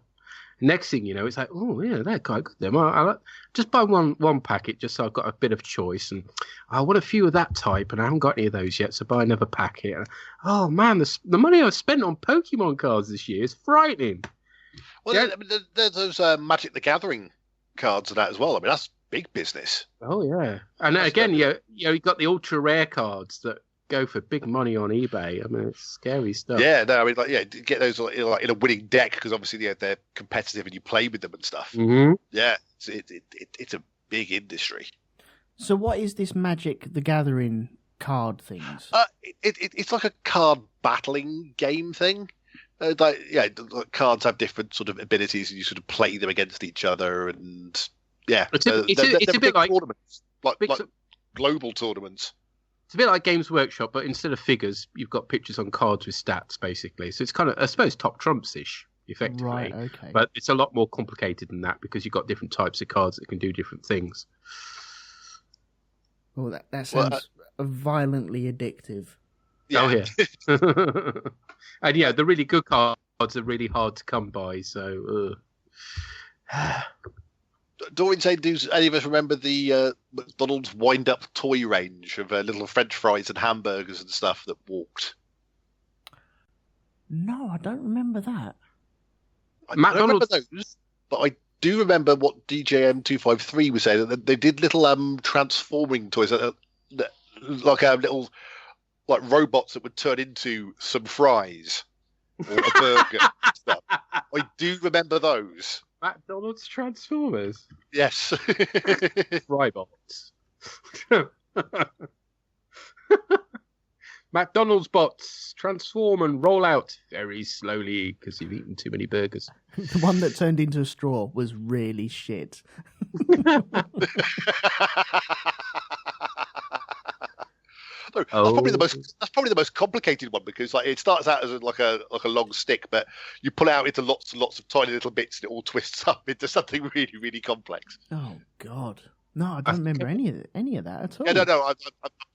Next thing you know, it's like, oh yeah, they're quite good. Them, I'll just buy one packet just so I've got a bit of choice, and I want a few of that type, and I haven't got any of those yet, so buy another packet. And, oh man, the money I've spent on Pokemon cards this year is frightening. Well, yeah. There's those Magic the Gathering cards and that as well. I mean, that's big business. Oh yeah, and again, you got the ultra rare cards that go for big money on eBay. I mean, it's scary stuff. Yeah, no, I mean, get those like in a winning deck because obviously they're competitive and you play with them and stuff. Mm-hmm. Yeah, it's a big industry. So, what is this Magic the Gathering card things? It's like a card battling game thing. Cards have different sort of abilities, and you sort of play them against each other, and yeah, it's a bit like tournaments, like global tournaments. It's a bit like Games Workshop, but instead of figures, you've got pictures on cards with stats, basically. So it's kind of, I suppose, Top Trumps-ish, effectively. Right, okay. But it's a lot more complicated than that because you've got different types of cards that can do different things. Well, that sounds violently addictive. Yeah. Oh, yeah. And yeah, the really good cards are really hard to come by, so... Doreen said, do any of us remember the McDonald's wind-up toy range of little French fries and hamburgers and stuff that walked? No, I don't remember that. I don't remember those, but I do remember what DJM253 was saying. That they did little transforming toys, like little like robots that would turn into some fries or a burger and stuff. I do remember those. McDonald's Transformers? Yes. Robots. McDonald's bots transform and roll out very slowly because you've eaten too many burgers. The one that turned into a straw was really shit. That's probably the most complicated one because like it starts out as like a long stick, but you pull it out into lots and lots of tiny little bits, and it all twists up into something really, really complex. Oh God, no, I don't remember any of that at all. Yeah, no, I'm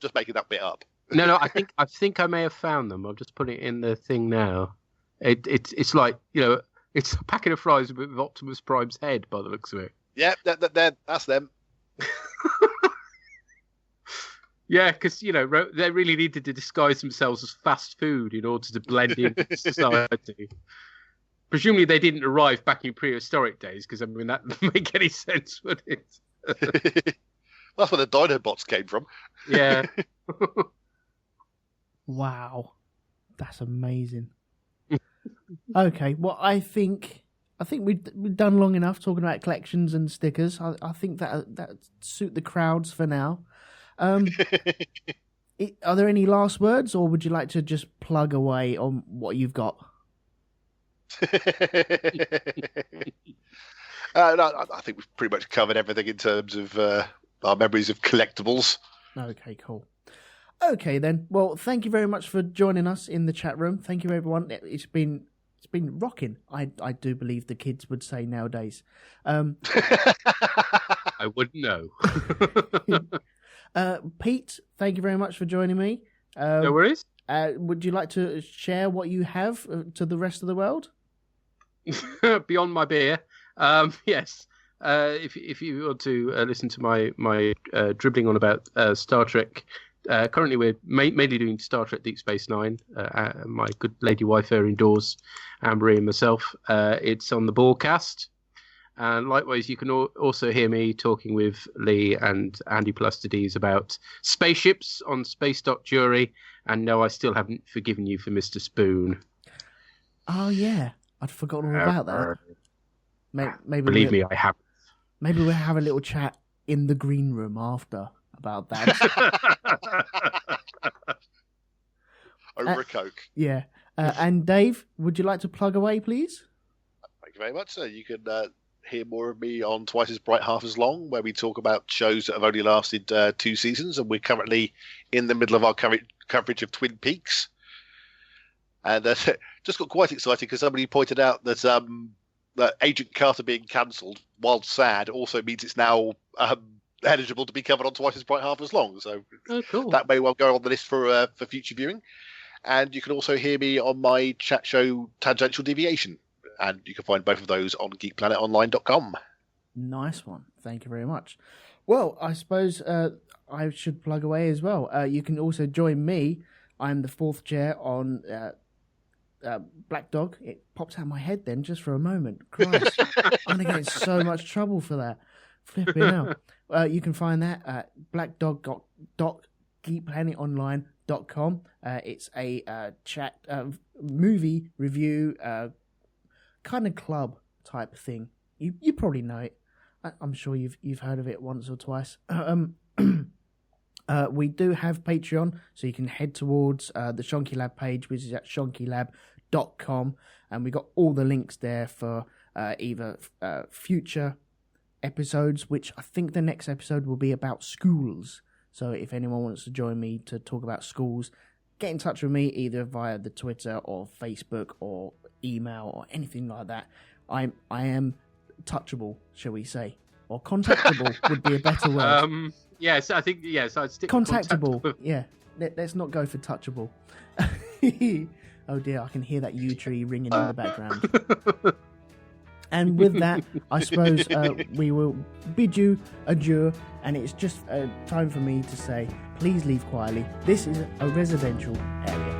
just making that bit up. No, I think I may have found them. I'll just put it in the thing now. It's like it's a packet of fries with Optimus Prime's head by the looks of it. Yeah, that's them. Yeah, because, they really needed to disguise themselves as fast food in order to blend into society. Presumably they didn't arrive back in prehistoric days, because, I mean, that doesn't make any sense, would it? That's where the Dinobots came from. Yeah. Wow. That's amazing. Okay, well, I think we've done long enough talking about collections and stickers. I think that suit the crowds for now. Are there any last words, or would you like to just plug away on what you've got? No, I think we've pretty much covered everything in terms of our memories of collectibles. Okay, cool. Okay, then. Well, thank you very much for joining us in the chat room. Thank you, everyone. It's been rocking. I do believe the kids would say nowadays. I wouldn't know. Pete, thank you very much for joining me. No worries. Would you like to share what you have to the rest of the world? Beyond my beer, yes. If you want to listen to my dribbling on about Star Trek, currently we're mainly doing Star Trek Deep Space Nine. My good lady wife are indoors, Anne-Marie and myself. It's on the bOrgCast. And likewise, you can also hear me talking with Lee and Andy Plastides about spaceships on Space.Jury. And no, I still haven't forgiven you for Mr. Spoon. Oh, yeah. I'd forgotten all about that. Maybe Believe me, I haven't. Maybe we'll have a little chat in the green room after about that. Over a Coke. Yeah. And Dave, would you like to plug away, please? Thank you very much, sir. You can hear more of me on Twice as Bright, Half as Long, where we talk about shows that have only lasted 2 seasons, and we're currently in the middle of our coverage of Twin Peaks. And just got quite excited because somebody pointed out that that Agent Carter being cancelled, while sad, also means it's now eligible to be covered on Twice as Bright, Half as Long. So cool. That may well go on the list for future viewing. And you can also hear me on my chat show Tangential Deviation. And you can find both of those on GeekPlanetOnline.com. Nice one. Thank you very much. Well, I suppose I should plug away as well. You can also join me. I'm the 4th chair on Black Dog. It pops out of my head then just for a moment. Christ. I'm going to get in so much trouble for that. Flipping out. You can find that at blackdog.geekplanetonline.com. It's a chat, movie review kind of club type thing. You probably know it. I'm sure you've heard of it once or twice. We do have Patreon, so you can head towards the Shonky Lab page, which is at shonkylab.com, and we got all the links there for either future episodes, which I think the next episode will be about schools. So if anyone wants to join me to talk about schools, get in touch with me either via the Twitter or Facebook or email or anything like that. I am touchable, shall we say, or contactable would be a better word. Yes, I think I'd stick contactable. With Yeah, let's not go for touchable. Oh dear, I can hear that yew tree ringing in the background. And with that, I suppose we will bid you adieu, and it's just time for me to say, please leave quietly. This is a residential area.